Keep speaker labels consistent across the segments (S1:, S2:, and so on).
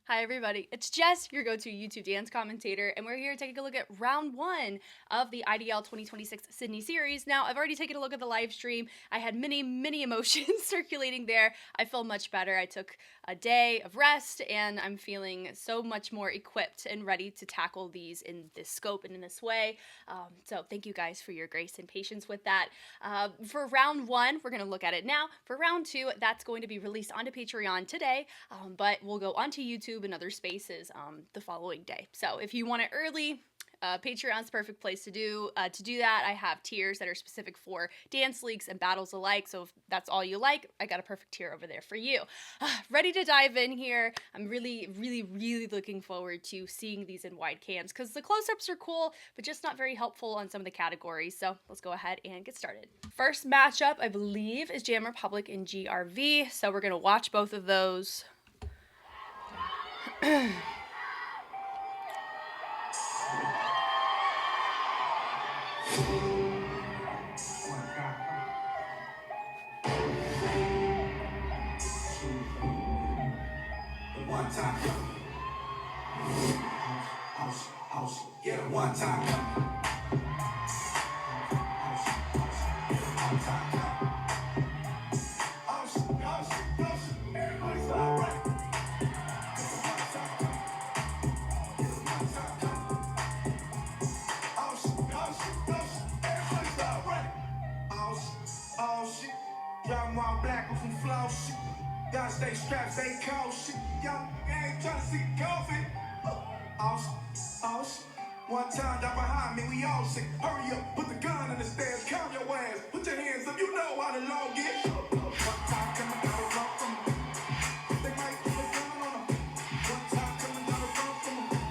S1: Hi everybody, it's Jess, your go-to YouTube dance commentator, and we're here taking a look at round 1 of the IDL 2026 Sydney series. Now, I've already taken a look at the live stream. I had many emotions circulating there. I feel much better. I took a day of rest, and I'm feeling so much more equipped and ready to tackle these in this scope and in this way. So thank you guys for your grace and patience with that. For round 1, we're going to look at it now. For round 2, that's going to be released onto Patreon today, but we'll go onto YouTube and other spaces the following day. So if you want it early, Patreon's the perfect place to do that. I have tiers that are specific for dance leagues and battles alike, so if that's all you like, I got a perfect tier over there for you. Ready to dive in here. I'm really looking forward to seeing these in wide cams, because the close-ups are cool, but just not very helpful on some of the categories, so let's go ahead and get started. First matchup, I believe, is Jam Republic and GRV, so we're going to watch both of those.
S2: One time, house, yeah, one time, one time, house, everybody's all right. Y'all more black with some flow shit. Y'all stay strapped, stay cold shit. Young ain't tryna see coffee. One time down behind me, we all sick. Hurry up, put the gun in the stairs, calm your ass. Put your hands up, you know how the law get. One time coming out of rock from them. They might put a gun on them. One time coming out of rock from them.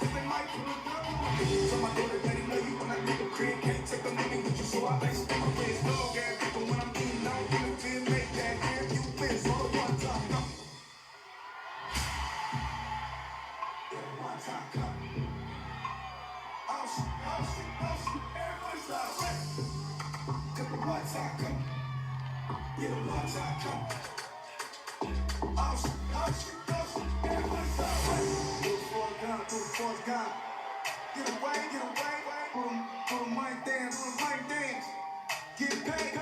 S2: They might put a gun on them. So my daughter, daddy, know you when I leave the crib. Can't take the money with you, so I ice on my wrist. Dog ass people when I'm eating out, you feel make that damn you win. So one time come. Yeah, one time come. Everybody's all right. Cause the one time come. Yeah, the one time come. Everybody's all right. Put the force gun. Get away. Put them mic dance. Get paid.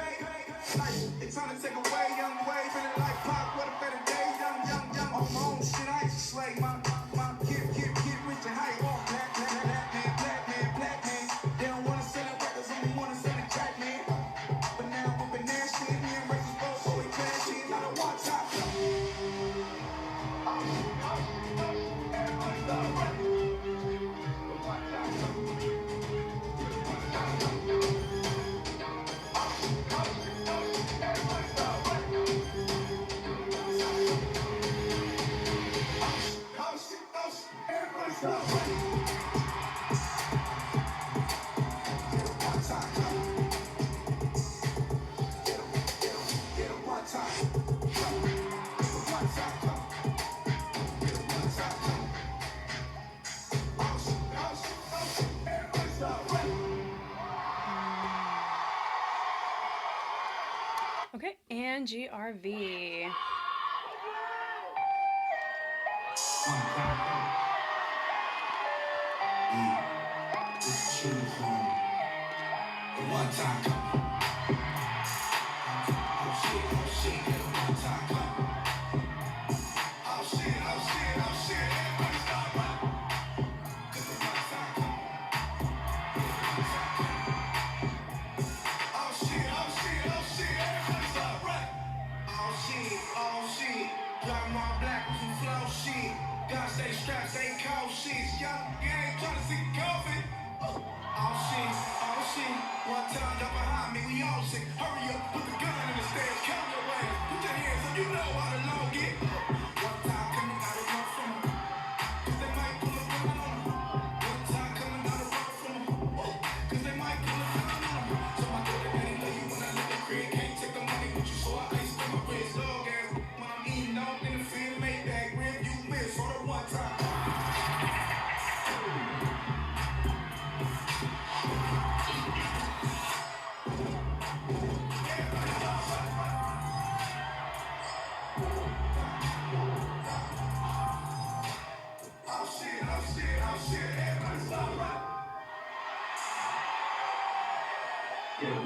S2: Like, it's time to take away, young wave. And like pop, what a better day. Young. On my own shit, I used to slay my get rich and high. Black man. They don't wanna sell it records, only wanna sell it track, man. But now we've been nasty, me and Rachel's both, so we clashing. I don't want top. Everybody's all right. Everybody's all right.
S1: Okay, and GRV.
S2: One time come. Oh shit, one time come. Oh shit, everybody's all right. Cause the one time come. Oh shit, everybody's all right. Oh shit, y'all more black with some flow shit. Y'all stay strapped, stay cold shit. Young ain't tryna see coffee. Oh shit. One time down behind me, we all sick. Hurry up, put the gun in the stairs, count your ass. Put your hands up, you know how the law get. One time coming out of rock from them. Cause they might pull a gun on them. One time coming out of rock from them. Cause they might pull a gun on them. So my daughter, daddy, love you when I leave the crib. Can't take the money with you, so I ice on my wrist. Dog ass, when I'm eating out in the field, make that rib, you miss. On the one time.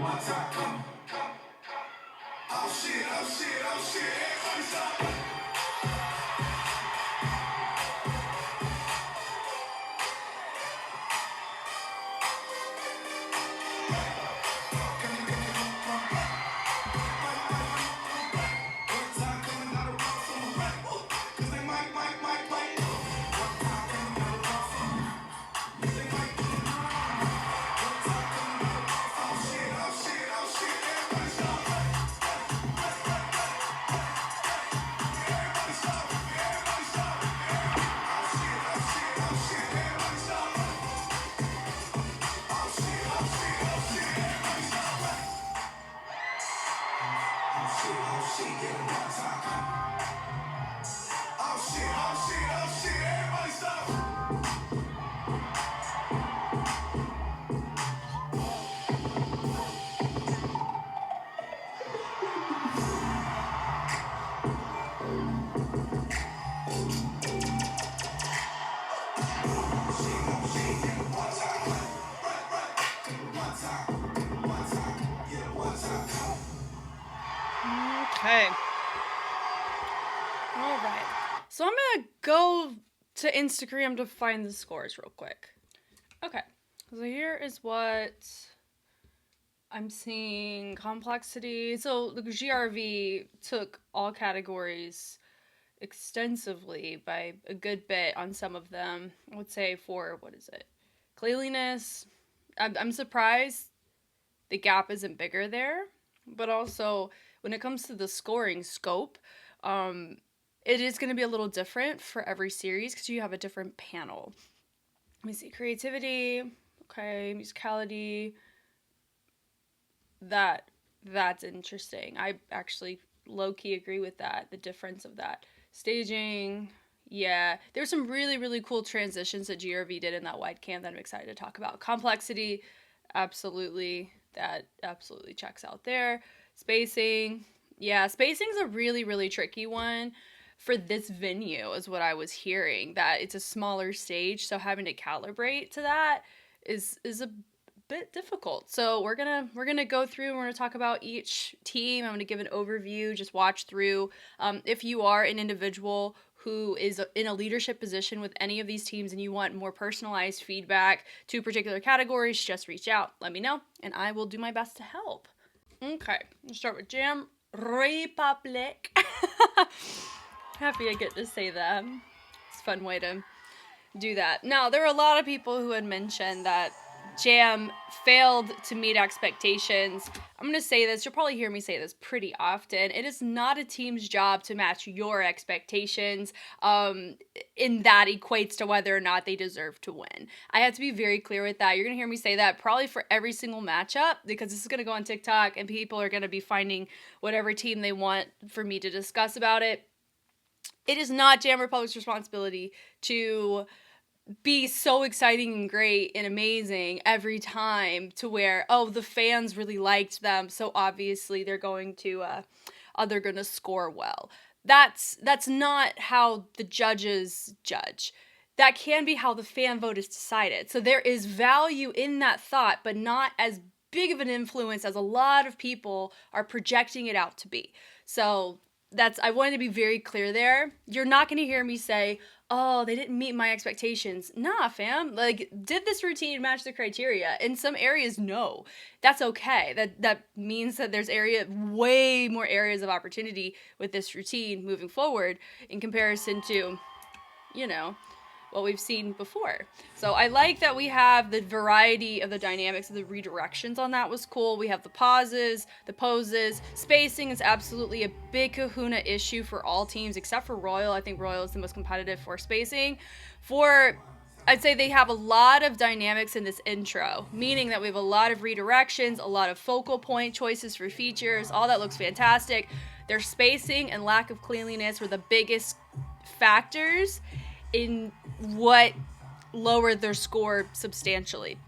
S2: One time, come. Oh shit, oh shit, oh shit, everybody stop. One time coming out of rock from a rap, cause they might. One time coming out of rock from a they might. One time coming out of rock from oh shit, oh shit, oh shit, everybody stop. Everybody stop, everybody stop. Oh shit, oh shit, oh shit, everybody stop. Oh shit, oh shit, oh shit, everybody stop. Oh shit, yeah, one time come. Oh shit, everybody stop.
S1: Okay. All right. So I'm going to go to Instagram to find the scores real quick. Okay. So here is what I'm seeing. Complexity. So the GRV took all categories extensively by a good bit on some of them. I would say for, what is it? Cleanliness. I'm surprised the gap isn't bigger there. But also, when it comes to the scoring scope, it is going to be a little different for every series because you have a different panel. Let me see. Creativity. Okay. Musicality. That's interesting. I actually low-key agree with that. The difference of that. Staging. Yeah. There's some really, really cool transitions that GRV did in that wide cam that I'm excited to talk about. Complexity. Absolutely. That absolutely checks out there. Spacing. Yeah, spacing's a really, really tricky one for this venue is what I was hearing. That it's a smaller stage, so having to calibrate to that is a bit difficult. So we're gonna go through and we're gonna talk about each team. I'm gonna give an overview, just watch through. If you are an individual who is in a leadership position with any of these teams and you want more personalized feedback to particular categories, just reach out. Let me know, and I will do my best to help. Okay, let's start with Jam Republic. Happy I get to say that. It's a fun way to do that. Now, there are a lot of people who had mentioned that Jam failed to meet expectations. I'm going to say this. You'll probably hear me say this pretty often. It is not a team's job to match your expectations. In that equates to whether or not they deserve to win. I have to be very clear with that. You're going to hear me say that probably for every single matchup because this is going to go on TikTok and people are going to be finding whatever team they want for me to discuss about it. It is not Jam Republic's responsibility to be so exciting and great and amazing every time to where, oh, the fans really liked them, so obviously they're going to score well. That's not how the judges judge. That can be how the fan vote is decided. So there is value in that thought, but not as big of an influence as a lot of people are projecting it out to be. So I wanted to be very clear there. You're not going to hear me say, oh, they didn't meet my expectations. Nah, fam. Like, did this routine match the criteria? In some areas, no. That's okay. That means that there's way more areas of opportunity with this routine moving forward in comparison to, what we've seen before. So I like that we have the variety of the dynamics of the redirections on that was cool. We have the pauses, the poses. Spacing is absolutely a big kahuna issue for all teams except for Royal. I think Royal is the most competitive for spacing. I'd say they have a lot of dynamics in this intro, meaning that we have a lot of redirections, a lot of focal point choices for features. All that looks fantastic. Their spacing and lack of cleanliness were the biggest factors in what lowered their score substantially.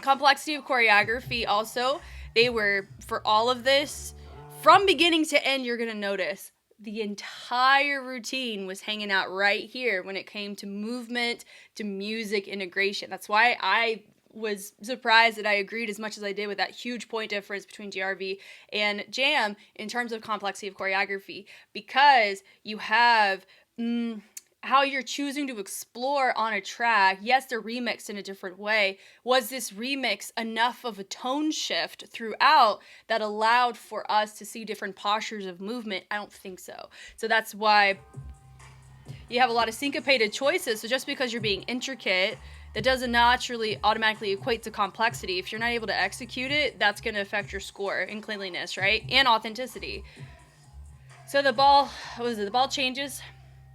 S1: Complexity of choreography also, they were, for all of this, from beginning to end, you're going to notice the entire routine was hanging out right here when it came to movement, to music integration. That's why I was surprised that I agreed as much as I did with that huge point difference between GRV and Jam in terms of complexity of choreography, because you have how you're choosing to explore on a track. Yes, they're remixed in a different way. Was this remix enough of a tone shift throughout that allowed for us to see different postures of movement? I don't think so. So that's why you have a lot of syncopated choices. So just because you're being intricate, that doesn't naturally automatically equate to complexity. If you're not able to execute it, that's going to affect your score and cleanliness, right? And authenticity. So the ball changes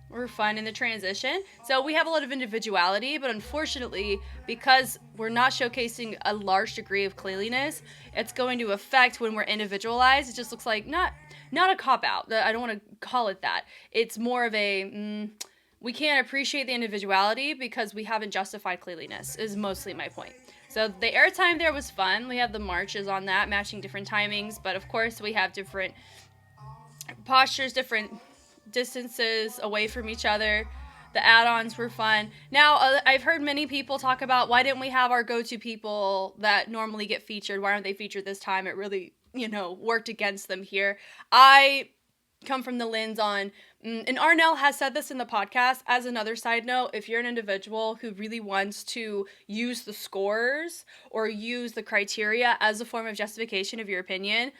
S1: were fun in the transition. So we have a lot of individuality, but unfortunately, because we're not showcasing a large degree of cleanliness, it's going to affect when we're individualized. It just looks like not a cop-out. I don't want to call it that. It's more of a... we can't appreciate the individuality because we haven't justified cleanliness, is mostly my point. So the airtime there was fun. We have the marches on that, matching different timings, but of course we have different postures, different distances away from each other. The add-ons were fun. Now, I've heard many people talk about, why didn't we have our go-to people that normally get featured? Why aren't they featured this time? It really, worked against them here. I come from the lens on, and Arnell has said this in the podcast as another side note, if you're an individual who really wants to use the scores or use the criteria as a form of justification of your opinion,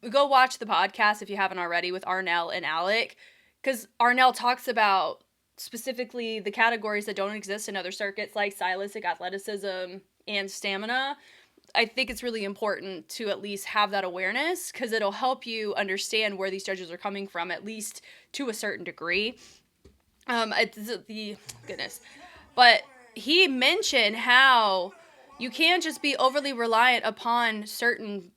S1: go watch the podcast if you haven't already with Arnell and Alec, because Arnell talks about specifically the categories that don't exist in other circuits like stylistic, athleticism, and stamina. I think it's really important to at least have that awareness, because it'll help you understand where these judges are coming from, at least to a certain degree. But he mentioned how you can't just be overly reliant upon certain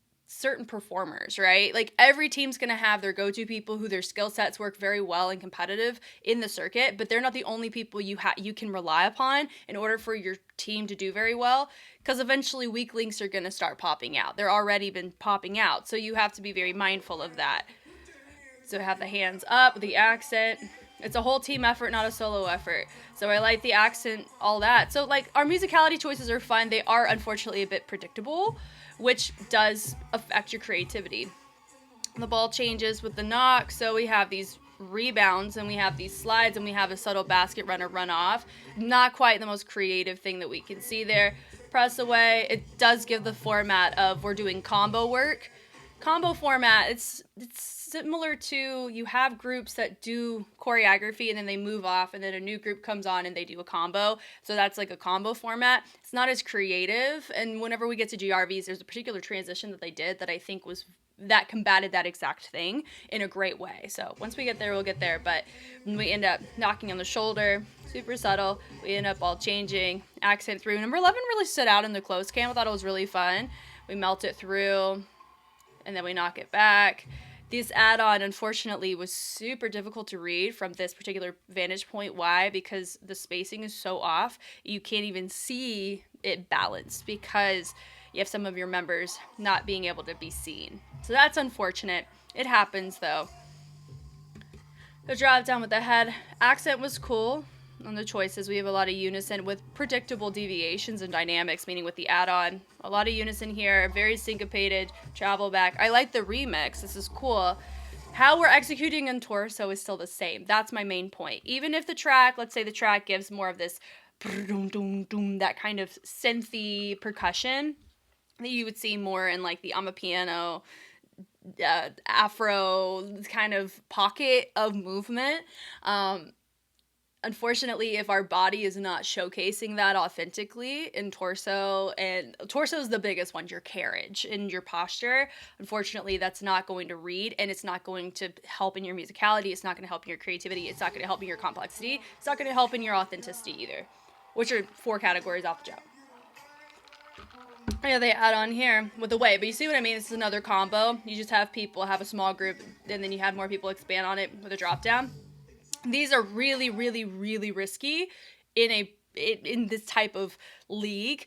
S1: performers, right? Like every team's going to have their go-to people who their skill sets work very well and competitive in the circuit, but they're not the only people you can rely upon in order for your team to do very well, because eventually weak links are going to start popping out. They're already been popping out, so you have to be very mindful of that. So have the hands up, the accent. It's a whole team effort, not a solo effort. So I like the accent, all that. So like our musicality choices are fun. They are unfortunately a bit predictable, which does affect your creativity. The ball changes with the knock, so we have these rebounds and we have these slides and we have a subtle basket runner run off. Not quite the most creative thing that we can see there. Press away. It does give the format of we're doing combo work. Combo format, it's similar to, you have groups that do choreography and then they move off and then a new group comes on and they do a combo. So that's like a combo format. It's not as creative, and whenever we get to GRVs, there's a particular transition that they did that I think was that combated that exact thing in a great way. So once we get there, we'll get there. But when we end up knocking on the shoulder, super subtle, we end up all changing, accent through. Number 11 really stood out in the close cam. I thought it was really fun. We melt it through and then we knock it back. This add-on, unfortunately, was super difficult to read from this particular vantage point. Why? Because the spacing is so off. You can't even see it balanced because you have some of your members not being able to be seen. So that's unfortunate. It happens, though. The drop down with the head. Accent was cool on the choices. We have a lot of unison with predictable deviations and dynamics, meaning with the add-on. A lot of unison here, very syncopated, travel back. I like the remix. This is cool. How we're executing in torso is still the same. That's my main point. Even if the track, let's say the track gives more of this that kind of synthy percussion that you would see more in like the Amapiano, Afro kind of pocket of movement. Unfortunately, if our body is not showcasing that authentically in torso, and torso is the biggest one, your carriage and your posture, unfortunately, that's not going to read, and it's not going to help in your musicality. It's not going to help in your creativity. It's not going to help in your complexity. It's not going to help in your authenticity either, which are 4 categories off the jump. Yeah, they add on here with the weight, but you see what I mean? This is another combo. You just have people have a small group, and then you have more people expand on it with a drop down. These are really, really, really risky in this type of league.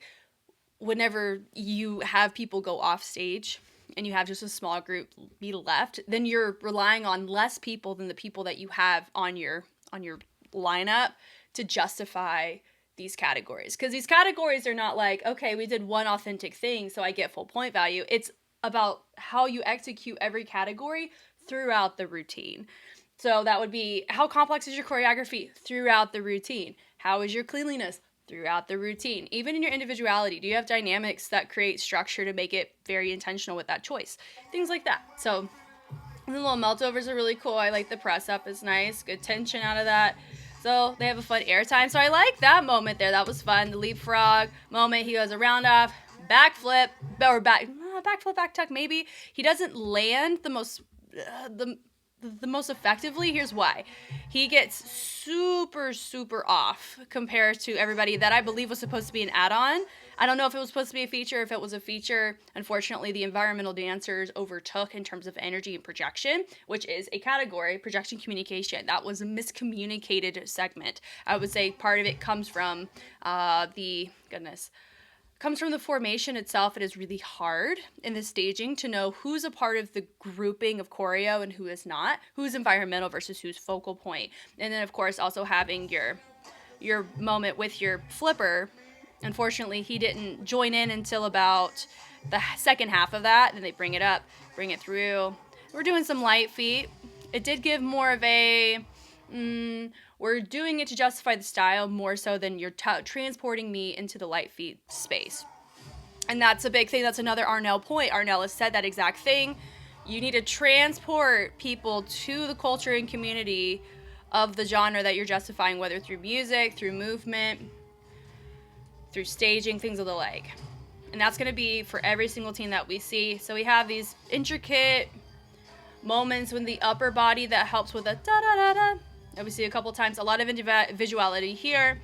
S1: Whenever you have people go off stage and you have just a small group be left, then you're relying on less people than the people that you have on your lineup to justify these categories, because these categories are not like, okay, we did one authentic thing, so I get full point value. It's about how you execute every category throughout the routine. So that would be, how complex is your choreography throughout the routine? How is your cleanliness throughout the routine? Even in your individuality, do you have dynamics that create structure to make it very intentional with that choice? Things like that. So the little meltovers are really cool. I like the press up is nice. Good tension out of that. So they have a fun airtime. So I like that moment there. That was fun. The leapfrog moment. He goes a round off, backflip, or backflip, back tuck maybe. He doesn't land the most effectively. Here's why. He gets super off compared to everybody that I believe was supposed to be an add-on. I don't know if it was supposed to be a feature, if it was a feature. Unfortunately, the environmental dancers overtook in terms of energy and projection, which is a category, projection communication. That was a miscommunicated segment. I would say part of it comes from comes from the formation itself. It is really hard in the staging to know who's a part of the grouping of choreo and who is not, who's environmental versus who's focal point. And then, of course, also having your moment with your flipper. Unfortunately, he didn't join in until about the second half of that. Then they bring it up, bring it through. We're doing some light feet. It did give more of a... we're doing it to justify the style more so than you're transporting me into the light feet space. And that's a big thing. That's another Arnell point. Arnell has said that exact thing. You need to transport people to the culture and community of the genre that you're justifying, whether through music, through movement, through staging, things of the like. And that's going to be for every single team that we see. So we have these intricate moments with the upper body that helps with a da-da-da-da. That we see a couple times. A lot of visuality here.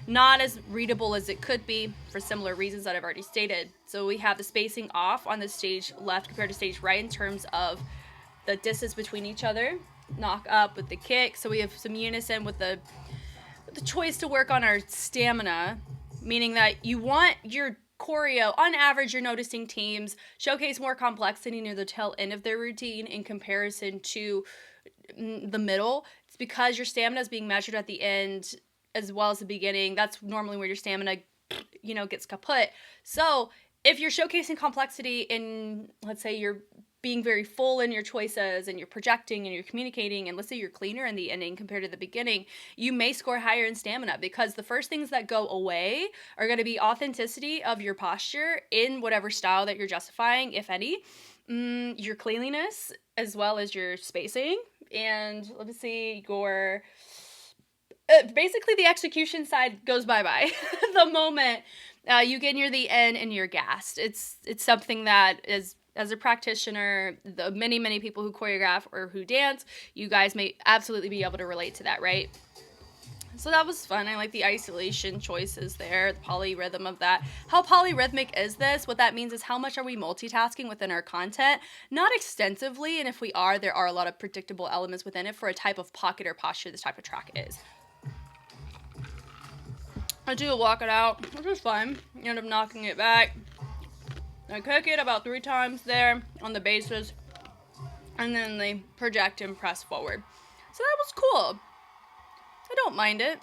S1: Not as readable as it could be for similar reasons that I've already stated. So we have the spacing off on the stage left compared to stage right in terms of the distance between each other. Knock up with the kick. So we have some unison with the choice to work on our stamina, meaning that you want your choreo, on average, you're noticing teams showcase more complexity near the tail end of their routine in comparison to the middle. It's because your stamina is being measured at the end as well as the beginning. That's normally where your stamina, gets kaput. So if you're showcasing complexity in, let's say you're being very full in your choices and you're projecting and you're communicating, and let's say you're cleaner in the ending compared to the beginning, you may score higher in stamina, because the first things that go away are going to be authenticity of your posture in whatever style that you're justifying, if any, your cleanliness, as well as your spacing, and let me see, your basically the execution side goes bye-bye the moment you get near the end and you're gassed. It's something that is, as a practitioner, the many people who choreograph or who dance, you guys may absolutely be able to relate to that, right? So that was fun. I like the isolation choices there, the polyrhythm of that. How polyrhythmic is this? What that means is how much are we multitasking within our content? Not extensively, and if we are, there are a lot of predictable elements within it for a type of pocket or posture this type of track is. I do a walk it out, which is fun. You end up knocking it back. I kick it about 3 times there on the bases, and then they project and press forward. So that was cool. I don't mind it.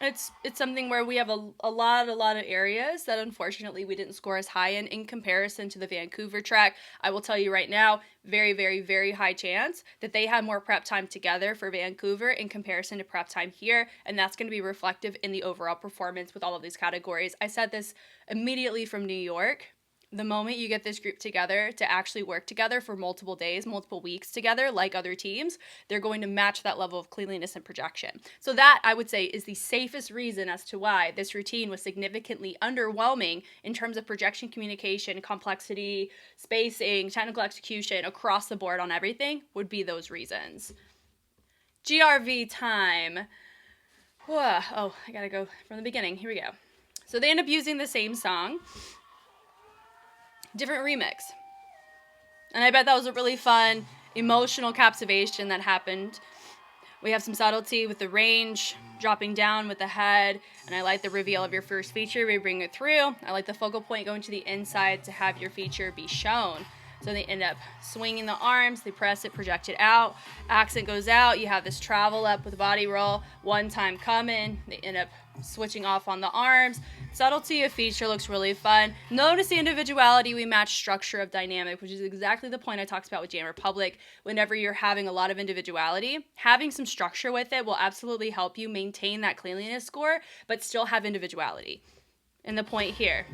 S1: It's something where we have a lot of areas that unfortunately we didn't score as high in comparison to the Vancouver track. I will tell you right now, very, very, very high chance that they had more prep time together for Vancouver in comparison to prep time here, and that's going to be reflective in the overall performance with all of these categories. I said this immediately from New York. The moment you get this group together to actually work together for multiple days, multiple weeks together, like other teams, they're going to match that level of cleanliness and projection. So that, I would say, is the safest reason as to why this routine was significantly underwhelming in terms of projection, communication, complexity, spacing, technical execution, across the board on everything, would be those reasons. GRV time. Whoa. Oh, I gotta go from the beginning. Here we go. So they end up using the same song. Different remix. And I bet that was a really fun emotional captivation that happened. We have some subtlety with the range, dropping down with the head, and I like the reveal of your first feature. We bring it through. I like the focal point going to the inside to have your feature be shown. So they end up swinging the arms, they press it, project it out, accent goes out, you have this travel up with body roll, one time coming, they end up switching off on the arms. Subtlety of feature looks really fun. Notice the individuality, we match structure of dynamic, which is exactly the point I talked about with Jam Republic. Whenever you're having a lot of individuality, having some structure with it will absolutely help you maintain that cleanliness score, but still have individuality. And the point here,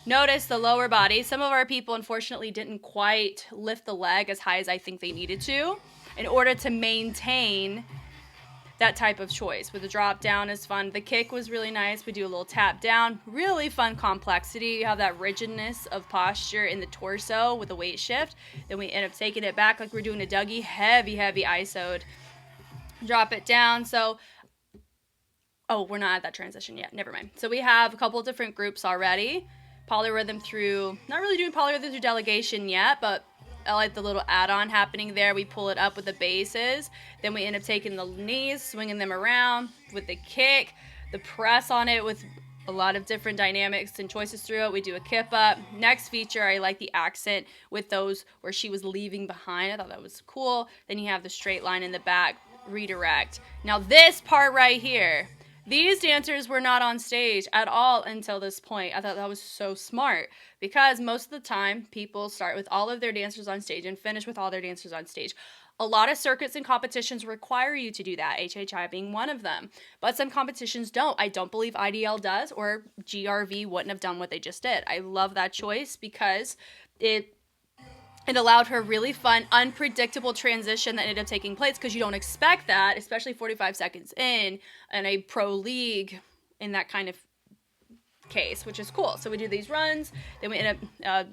S1: notice the lower body. Some of our people unfortunately didn't quite lift the leg as high as I think they needed to in order to maintain that type of choice. With the drop down is fun. The kick was really nice. We do a little tap down. Really fun complexity. You have that rigidness of posture in the torso with the weight shift. Then we end up taking it back like we're doing a Dougie. Heavy, heavy ISO'd. Drop it down. So, oh, we're not at that transition yet. Never mind. So we have a couple different groups already. Polyrhythm through, not really doing polyrhythm through delegation yet, but I like the little add-on happening there. We pull it up with the bases. Then we end up taking the knees, swinging them around with the kick, the press on it with a lot of different dynamics and choices through it. We do a kip up. Next feature, I like the accent with those where she was leaving behind. I thought that was cool. Then you have the straight line in the back, redirect. Now this part right here, these dancers were not on stage at all until this point. I thought that was so smart because most of the time people start with all of their dancers on stage and finish with all their dancers on stage. A lot of circuits and competitions require you to do that, HHI being one of them. But some competitions don't. I don't believe IDL does, or GRV wouldn't have done what they just did. I love that choice because it allowed her really fun, unpredictable transition that ended up taking place because you don't expect that, especially 45 seconds in a pro league in that kind of case, which is cool. So we do these runs, then we end up,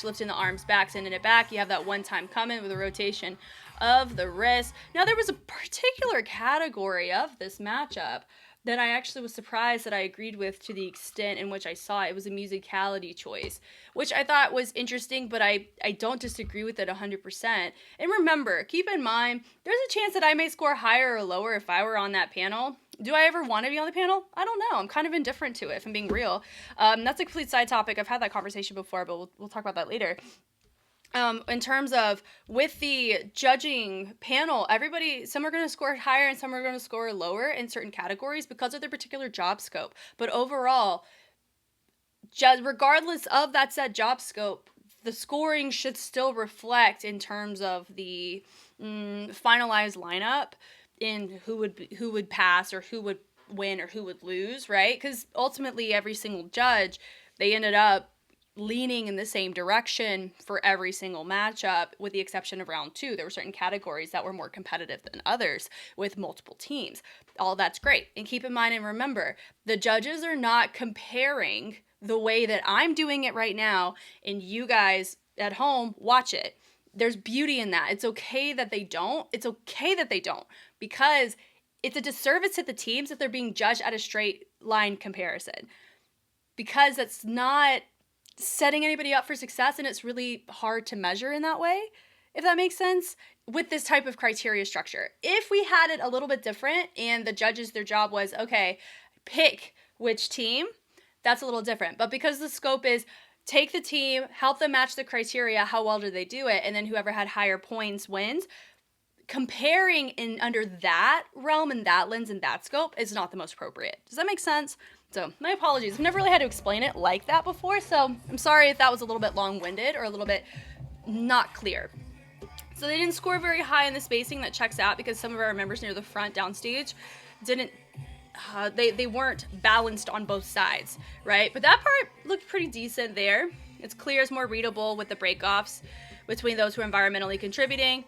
S1: lifting the arms back, sending it back. You have that one time coming with a rotation of the wrist. Now there was a particular category of this matchup that I actually was surprised that I agreed with to the extent in which I saw it. It was a musicality choice, which I thought was interesting, but I don't disagree with it 100%. And remember, keep in mind, there's a chance that I may score higher or lower if I were on that panel. Do I ever want to be on the panel? I don't know. I'm kind of indifferent to it, if I'm being real. That's a complete side topic. I've had that conversation before, but we'll talk about that later. In terms of with the judging panel, some are going to score higher and some are going to score lower in certain categories because of their particular job scope. But overall, regardless of that said job scope, the scoring should still reflect in terms of the finalized lineup in who would pass or who would win or who would lose, right? Because ultimately every single judge, they ended up leaning in the same direction for every single matchup, with the exception of round 2. There were certain categories that were more competitive than others with multiple teams. All that's great. And keep in mind and remember, the judges are not comparing the way that I'm doing it right now, and you guys at home watch it. There's beauty in that. It's okay that they don't. It's okay that they don't, because it's a disservice to the teams if they're being judged at a straight line comparison, because that's not setting anybody up for success, and it's really hard to measure in that way, if that makes sense, with this type of criteria structure. If we had it a little bit different and the judges, their job was, okay, pick which team, that's a little different. But because the scope is take the team, help them match the criteria, how well do they do it, and then whoever had higher points wins, comparing in under that realm and that lens and that scope is not the most appropriate. Does that make sense? So my apologies. I've never really had to explain it like that before, so I'm sorry if that was a little bit long-winded or a little bit not clear. So they didn't score very high in the spacing. That checks out because some of our members near the front downstage didn't, they weren't balanced on both sides, right? But that part looked pretty decent there. It's clear, it's more readable with the break-offs between those who are environmentally contributing.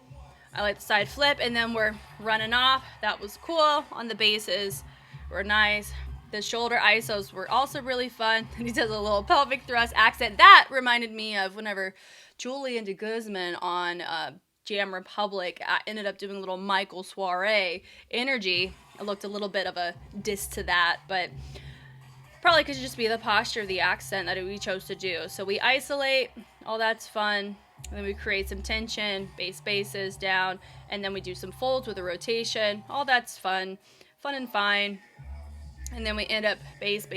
S1: I like the side flip, and then we're running off. That was cool. On the bases were nice. The shoulder isos were also really fun. And he does a little pelvic thrust accent. That reminded me of whenever Julian de Guzman on Jam Republic ended up doing a little Michael Soiree energy. It looked a little bit of a diss to that, but probably could just be the posture of the accent that we chose to do. So we isolate, all that's fun. And then we create some tension, bases down, and then we do some folds with a rotation. All that's fun and fine. And then we end up base.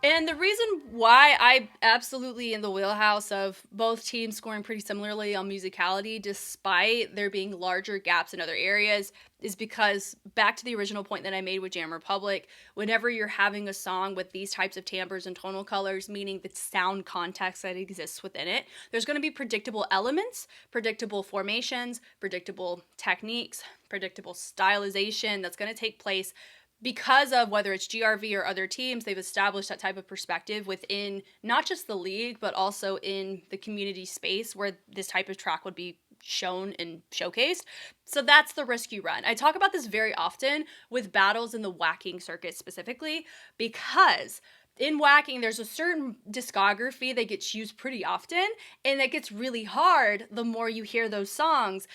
S1: And the reason why I absolutely in the wheelhouse of both teams scoring pretty similarly on musicality, despite there being larger gaps in other areas, is because back to the original point that I made with Jam Republic, whenever you're having a song with these types of timbres and tonal colors, meaning the sound context that exists within it, there's going to be predictable elements, predictable formations, predictable techniques, predictable stylization that's going to take place because of whether it's GRV or other teams. They've established that type of perspective within not just the league, but also in the community space where this type of track would be shown and showcased. So that's the risk you run. I talk about this very often with battles in the whacking circuit specifically, because in whacking, there's a certain discography that gets used pretty often, and that gets really hard the more you hear those songs.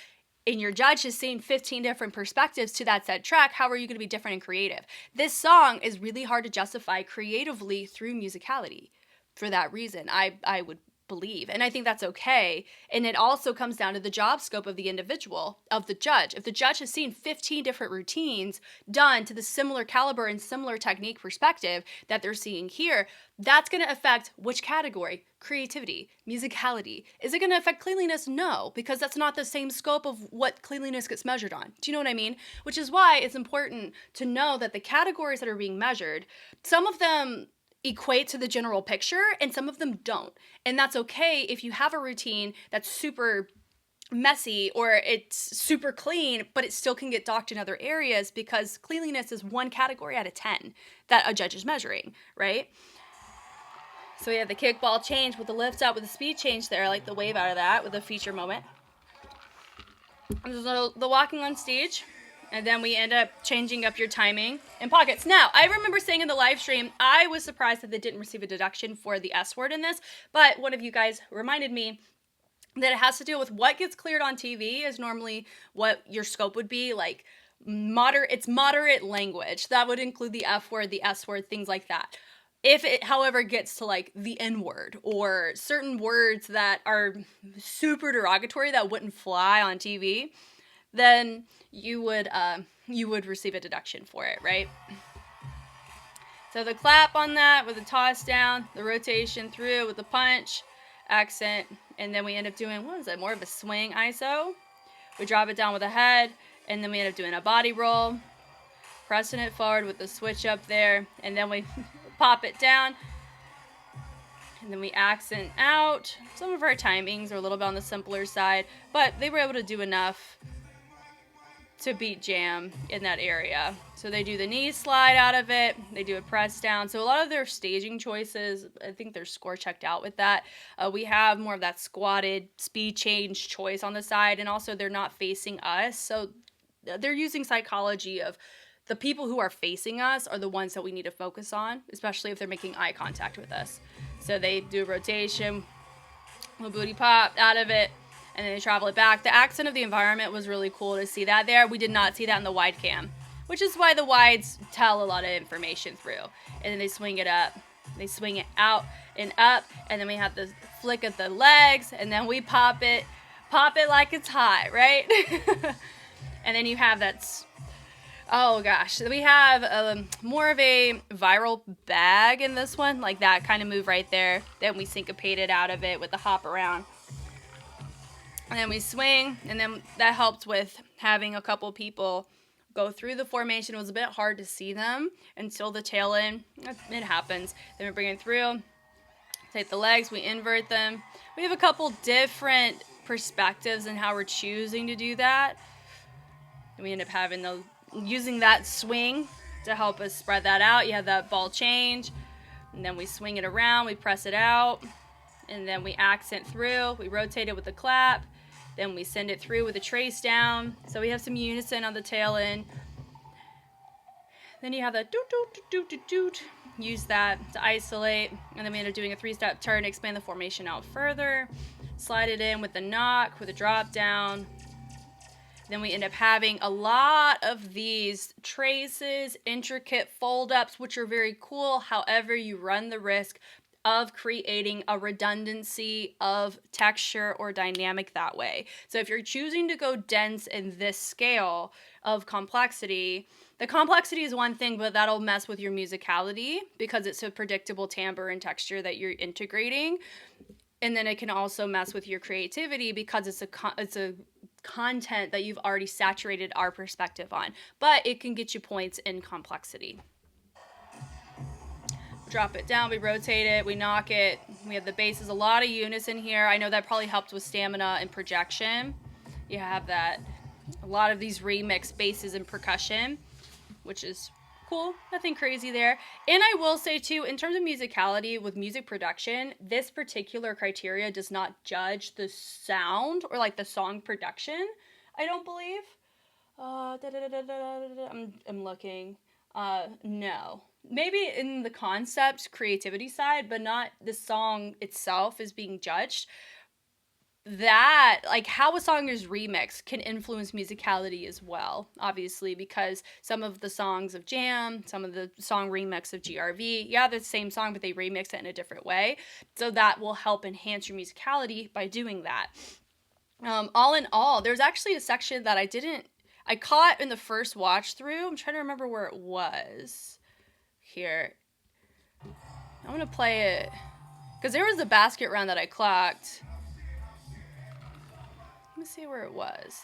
S1: And your judge has seen 15 different perspectives to that said track. How are you going to be different and creative? This song is really hard to justify creatively through musicality for that reason, I would believe. And I think that's okay. And it also comes down to the job scope of the individual, of the judge. If the judge has seen 15 different routines done to the similar caliber and similar technique perspective that they're seeing here, that's going to affect which category? Creativity, musicality. Is it going to affect cleanliness? No, because that's not the same scope of what cleanliness gets measured on. Do you know what I mean? Which is why it's important to know that the categories that are being measured, some of them equate to the general picture and some of them don't. And that's okay if you have a routine that's super messy or it's super clean, but it still can get docked in other areas because cleanliness is one category out of 10 that a judge is measuring, right? So we have the kickball change with the lift up with the speed change there. I like the wave out of that with the feature moment. And so the walking on stage, and then we end up changing up your timing and pockets. Now, I remember saying in the live stream, I was surprised that they didn't receive a deduction for the S word in this, but one of you guys reminded me that it has to deal with what gets cleared on TV is normally what your scope would be, like moderate language. That would include the F word, the S word, things like that. If it, however, gets to like the N word or certain words that are super derogatory that wouldn't fly on TV, then you would receive a deduction for it, right? So the clap on that with the toss down, the rotation through with the punch, accent, and then we end up doing, what is that, more of a swing ISO? We drop it down with a head, and then we end up doing a body roll, pressing it forward with the switch up there, and then we pop it down, and then we accent out. Some of our timings are a little bit on the simpler side, but they were able to do enough to beat Jam in that area. So they do the knee slide out of it, they do a press down. So a lot of their staging choices, I think their score checked out with that. We have more of that squatted speed change choice on the side, and also they're not facing us. So they're using psychology of the people who are facing us are the ones that we need to focus on, especially if they're making eye contact with us. So they do a rotation, a booty pop out of it, and then they travel it back. The accent of the environment was really cool to see that there. We did not see that in the wide cam, which is why the wides tell a lot of information through. And then they swing it up, they swing it out and up, and then we have the flick of the legs, and then we pop it like it's hot, right? And then you have that, oh gosh, we have more of a viral bag in this one, like that kind of move right there. Then we syncopated out of it with the hop around. And then we swing, and then that helped with having a couple people go through the formation. It was a bit hard to see them until the tail end. It happens. Then we bring it through, take the legs, we invert them. We have a couple different perspectives in how we're choosing to do that. And we end up having using that swing to help us spread that out. You have that ball change, and then we swing it around, we press it out, and then we accent through, we rotate it with a clap, then we send it through with a trace down. So we have some unison on the tail end. Then you have that doot doot doot doot doot. Use that to isolate, and then we end up doing a 3-step turn, expand the formation out further, slide it in with the knock, with a drop down. Then we end up having a lot of these traces, intricate fold-ups, which are very cool. However, you run the risk of creating a redundancy of texture or dynamic that way. So if you're choosing to go dense in this scale of complexity, The complexity is one thing, but that'll mess with your musicality because it's a predictable timbre and texture that you're integrating. And then it can also mess with your creativity because it's a content that you've already saturated our perspective on. But it can get you points in complexity. Drop it down, we rotate it, we knock it. We have the basses, a lot of unison here. I know that probably helped with stamina and projection. You have that, a lot of these remixed basses and percussion, which is cool, nothing crazy there. And I will say too, in terms of musicality with music production, this particular criteria does not judge the sound or like the song production, I don't believe. I'm looking. No. Maybe in the concept creativity side, but not the song itself is being judged. That, like, how a song is remixed can influence musicality as well, obviously, because some of the songs of Jam, some of the song remix of GRV, yeah, they're the same song, but they remix it in a different way. So that will help enhance your musicality by doing that. All in all, there's actually a section that I caught in the first watch through. I'm trying to remember where it was. Here. I'm going to play it. Because there was a basket round that I clocked. Let me see where it was.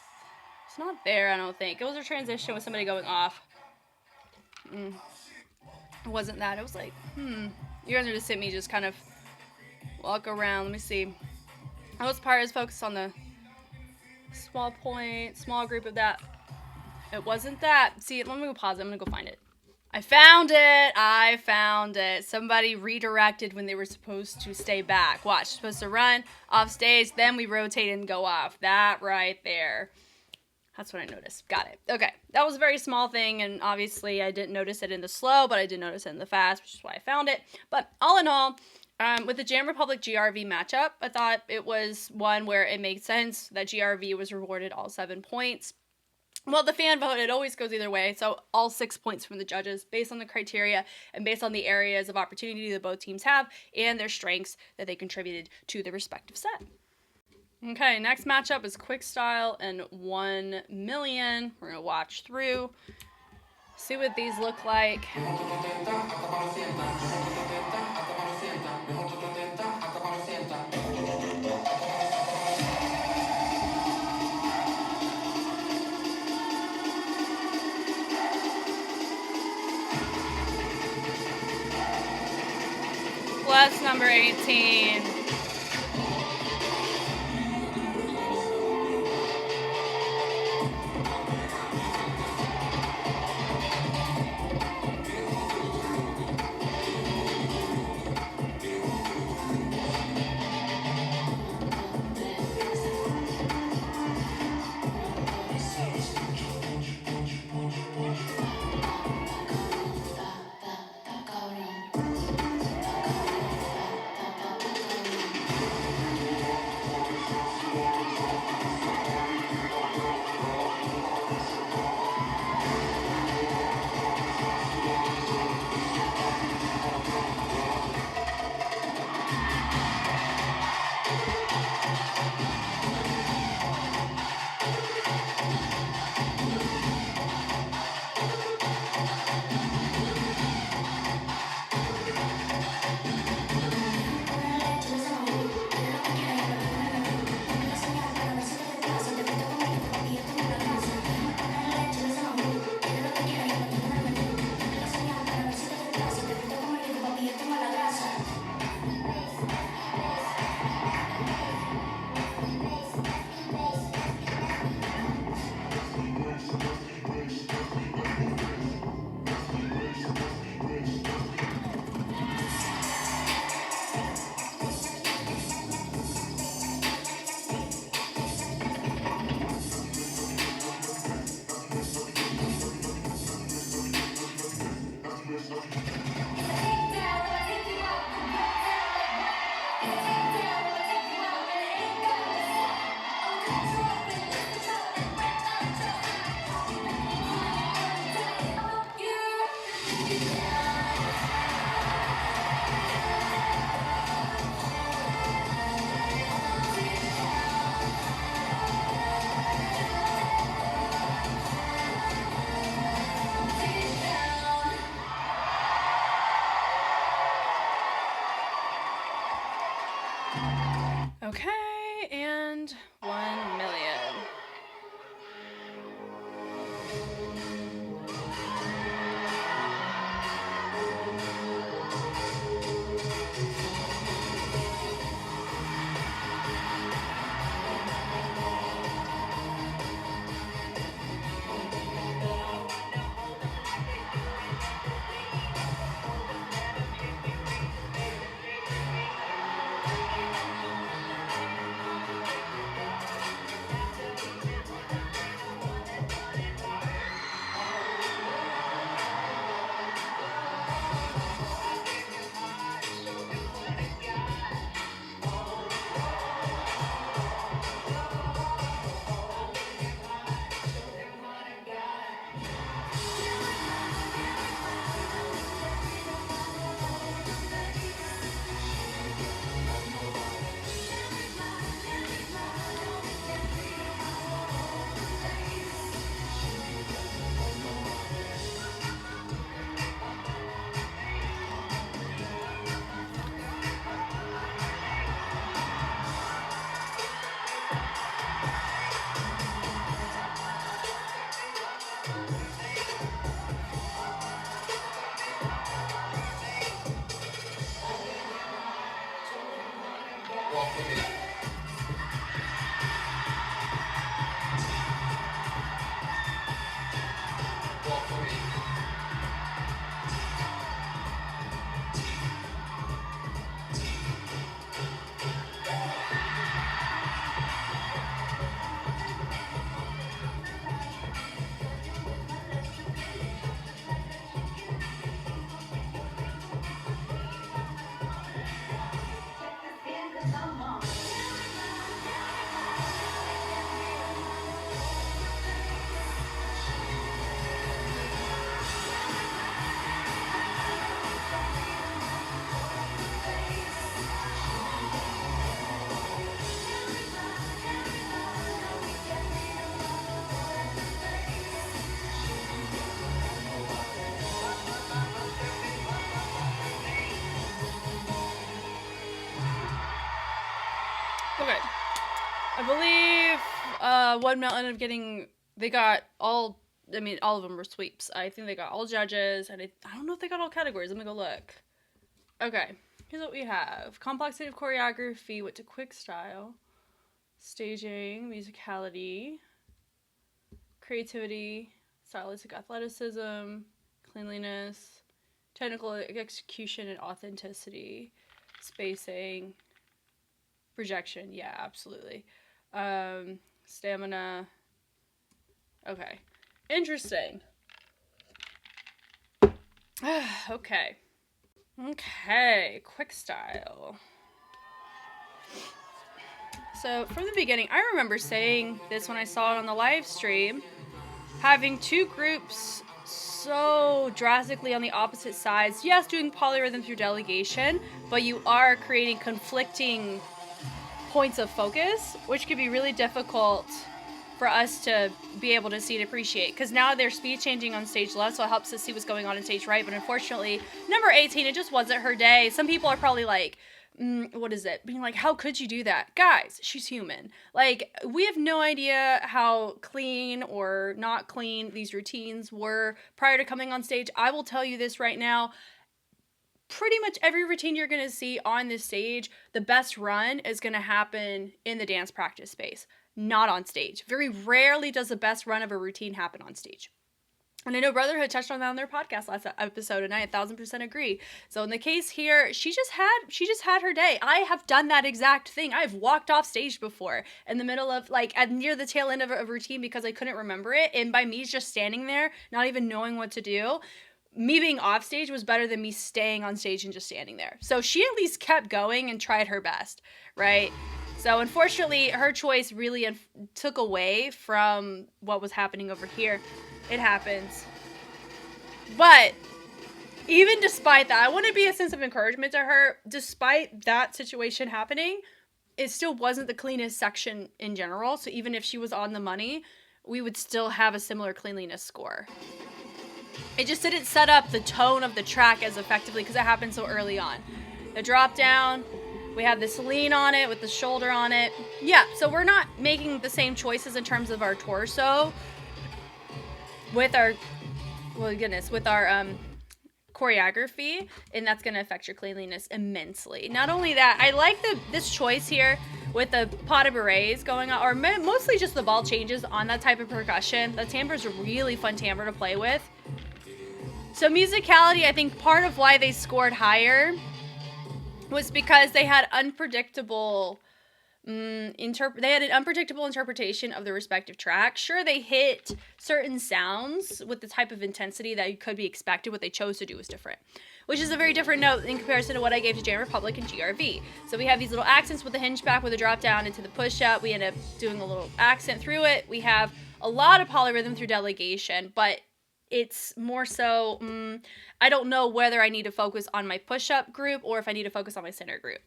S1: It's not there, I don't think. It was a transition with somebody going off. It wasn't that. It was like, You guys are just seeing me just kind of walk around. Let me see. Most part is focused on the small point, small group of that. It wasn't that. See, let me go pause it. I'm going to go find it. I found it. Somebody redirected when they were supposed to stay back. Watch, supposed to run off stage, then we rotate and go off. That right there. That's what I noticed. Got it. Okay, that was a very small thing, and obviously I didn't notice it in the slow, but I did notice it in the fast, which is why I found it. But all in all, with the Jam Republic GRV matchup, I thought it was one where it made sense that GRV was rewarded all 7 points. Well, the fan vote, it always goes either way, so all 6 points from the judges based on the criteria and based on the areas of opportunity that both teams have and their strengths that they contributed to the respective set. Okay, next matchup is Quick Style and 1 Million. We're going to watch through, see what these look like. Plus number 18. believe one male ended up getting, they got all, I mean, all of them were sweeps. I think they got all judges, and I don't know if they got all categories. Let me go look. Okay, here's what we have. Complexity of choreography went to quick style. Staging, musicality, creativity, stylistic athleticism, cleanliness, technical execution and authenticity, spacing, projection, yeah, absolutely. Stamina. Okay. Interesting. Okay. Okay, quick style. So from the beginning, I remember saying this when I saw it on the live stream, having two groups so drastically on the opposite sides. Yes, doing polyrhythm through delegation, but you are creating conflicting points of focus, which could be really difficult for us to be able to see and appreciate, because now they're speed changing on stage left, so it helps us see what's going on in stage right. But unfortunately, number 18, it just wasn't her day. Some people are probably like, what is it? Being like, how could you do that? Guys, she's human. Like, we have no idea how clean or not clean these routines were prior to coming on stage. I will tell you this right now. Pretty much every routine you're going to see on this stage, the best run is going to happen in the dance practice space, not on stage. Very rarely does the best run of a routine happen on stage. And I know Brotherhood touched on that on their podcast last episode, and I 1,000% agree. So in the case here, she just had her day. I have done that exact thing. I've walked off stage before in the middle of, like, at near the tail end of a routine because I couldn't remember it. And by me just standing there, not even knowing what to do, me being off stage was better than me staying on stage and just standing there. So she at least kept going and tried her best, right? So unfortunately, her choice really took away from what was happening over here. It happens. But even despite that, I want to be a sense of encouragement to her. Despite that situation happening, it still wasn't the cleanest section in general. So even if she was on the money, we would still have a similar cleanliness score. It just didn't set up the tone of the track as effectively because it happened so early on. The drop down, we have this lean on it with the shoulder on it. Yeah, so we're not making the same choices in terms of our torso with our, with our choreography, and that's going to affect your cleanliness immensely. Not only that, I like this choice here with the pas de bourrées going on, or mostly just the ball changes on that type of percussion. The timbre is a really fun timbre to play with. So musicality, I think part of why they scored higher was because they had unpredictable they had an unpredictable interpretation of the respective track. Sure, they hit certain sounds with the type of intensity that could be expected. What they chose to do was different, which is a very different note in comparison to what I gave to Jam Republic and GRV. So we have these little accents with the hinge back, with a drop down into the push up. We end up doing a little accent through it. We have a lot of polyrhythm through delegation, but it's more so, I don't know whether I need to focus on my push-up group or if I need to focus on my center group,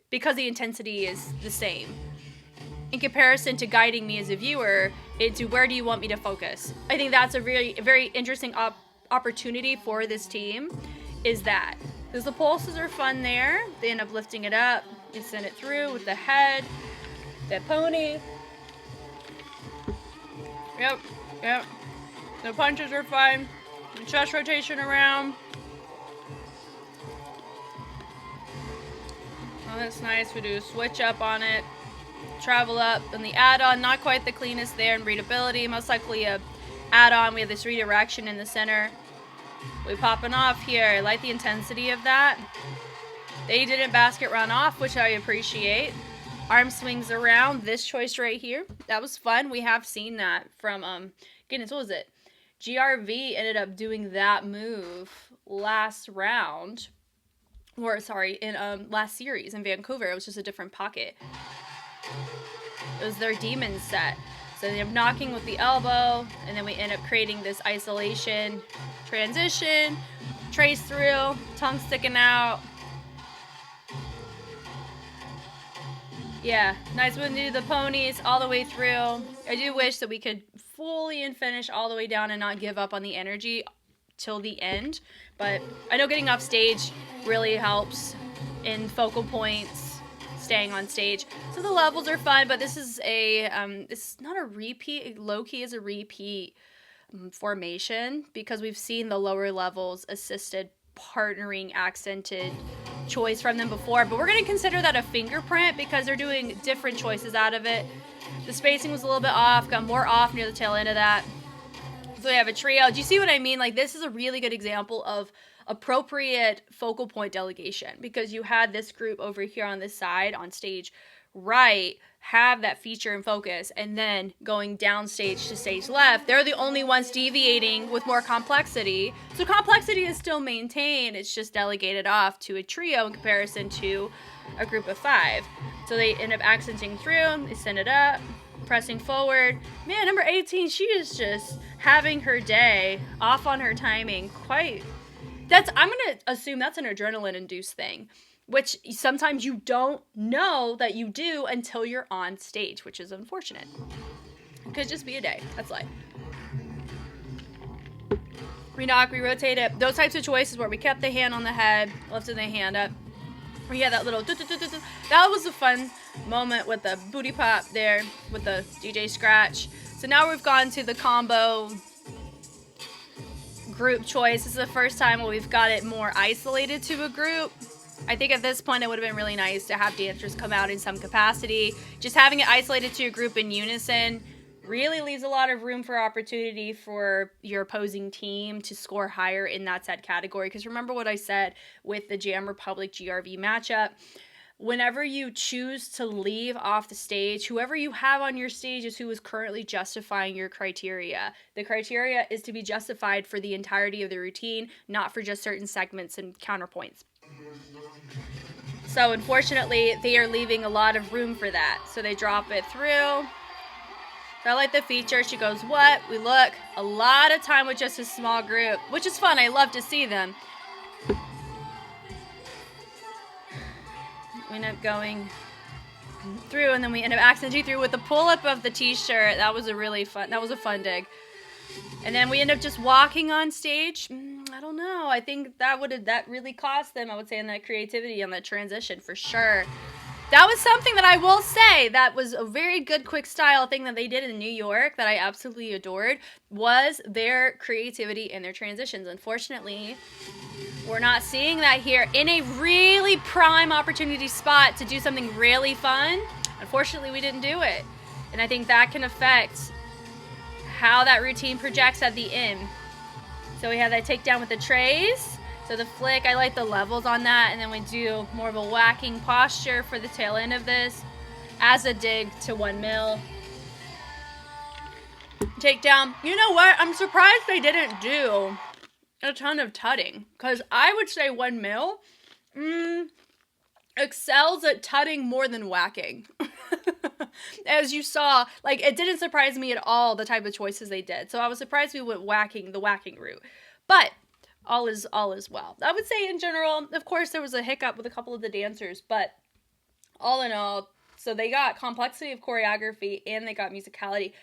S1: because the intensity is the same. In comparison to guiding me as a viewer into where do you want me to focus. I think that's a very interesting opportunity for this team, is that. Because the pulses are fun there. They end up lifting it up. You send it through with the head, that pony. Yep. The punches are fine. The chest rotation around. Oh, that's nice. We do a switch up on it. Travel up. And the add-on, not quite the cleanest there in readability. Most likely a add-on. We have this redirection in the center. We popping off here. I like the intensity of that. They didn't basket run off, which I appreciate. Arm swings around. This choice right here. That was fun. We have seen that from, goodness, what was it? GRV ended up doing that move last round. Or, sorry, in last series in Vancouver. It was just a different pocket. It was their demon set. So they end up knocking with the elbow, and then we end up creating this isolation transition, trace through, tongue sticking out. Yeah, nice when we do the ponies all the way through. I do wish that we could fully and finish all the way down and not give up on the energy till the end. But I know getting off stage really helps in focal points staying on stage. So the levels are fun, but this is it's not a repeat. Low-key is a repeat formation because we've seen the lower levels assisted partnering accented choice from them before, but we're going to consider that a fingerprint because they're doing different choices out of it. The spacing was a little bit off, got more off near the tail end of that. So we have a trio. Do you see what I mean? Like, this is a really good example of appropriate focal point delegation because you had this group over here on this side on stage right have that feature and focus, and then going down stage to stage left, they're the only ones deviating with more complexity. So complexity is still maintained, it's just delegated off to a trio in comparison to a group of 5. So they end up accenting through, they send it up, pressing forward. Man, number 18, she is just having her day, off on her timing. I'm gonna assume that's an adrenaline induced thing, which sometimes you don't know that you do until you're on stage, which is unfortunate. It could just be a day. That's life. Re-knock, re-rotate it. Those types of choices where we kept the hand on the head, lifted the hand up. We had that little that was a fun moment with the booty pop there with the DJ scratch. So now we've gone to the combo group choice. This is the first time where we've got it more isolated to a group. I think at this point it would have been really nice to have dancers come out in some capacity. Just having it isolated to a group in unison really leaves a lot of room for opportunity for your opposing team to score higher in that said category. Because remember what I said with the Jam Republic GRV matchup. Whenever you choose to leave off the stage, whoever you have on your stage is who is currently justifying your criteria. The criteria is to be justified for the entirety of the routine, not for just certain segments and counterpoints. So unfortunately, they are leaving a lot of room for that. So they drop it through. So I like the feature. She goes, what? We look. A lot of time with just a small group, which is fun. I love to see them. We end up going through, and then we end up accenting through with the pull-up of the t-shirt. That was a fun dig. And then we end up just walking on stage. I don't know. I think that really cost them, I would say, in that creativity, on that transition, for sure. That was something that I will say that was a very good quick style thing that they did in New York that I absolutely adored, was their creativity and their transitions. Unfortunately, we're not seeing that here in a really prime opportunity spot to do something really fun. Unfortunately, we didn't do it. And I think that can affect how that routine projects at the end. So we have that takedown with the trays. So the flick, I like the levels on that. And then we do more of a whacking posture for the tail end of this as a dig to 1 mil. Takedown. You know what? I'm surprised they didn't do a ton of tutting, because I would say 1 mil excels at tutting more than whacking. As you saw, like, it didn't surprise me at all the type of choices they did. So I was surprised we went the whacking route. But all is well. I would say in general, of course, there was a hiccup with a couple of the dancers, but all in all, so they got complexity of choreography and they got musicality.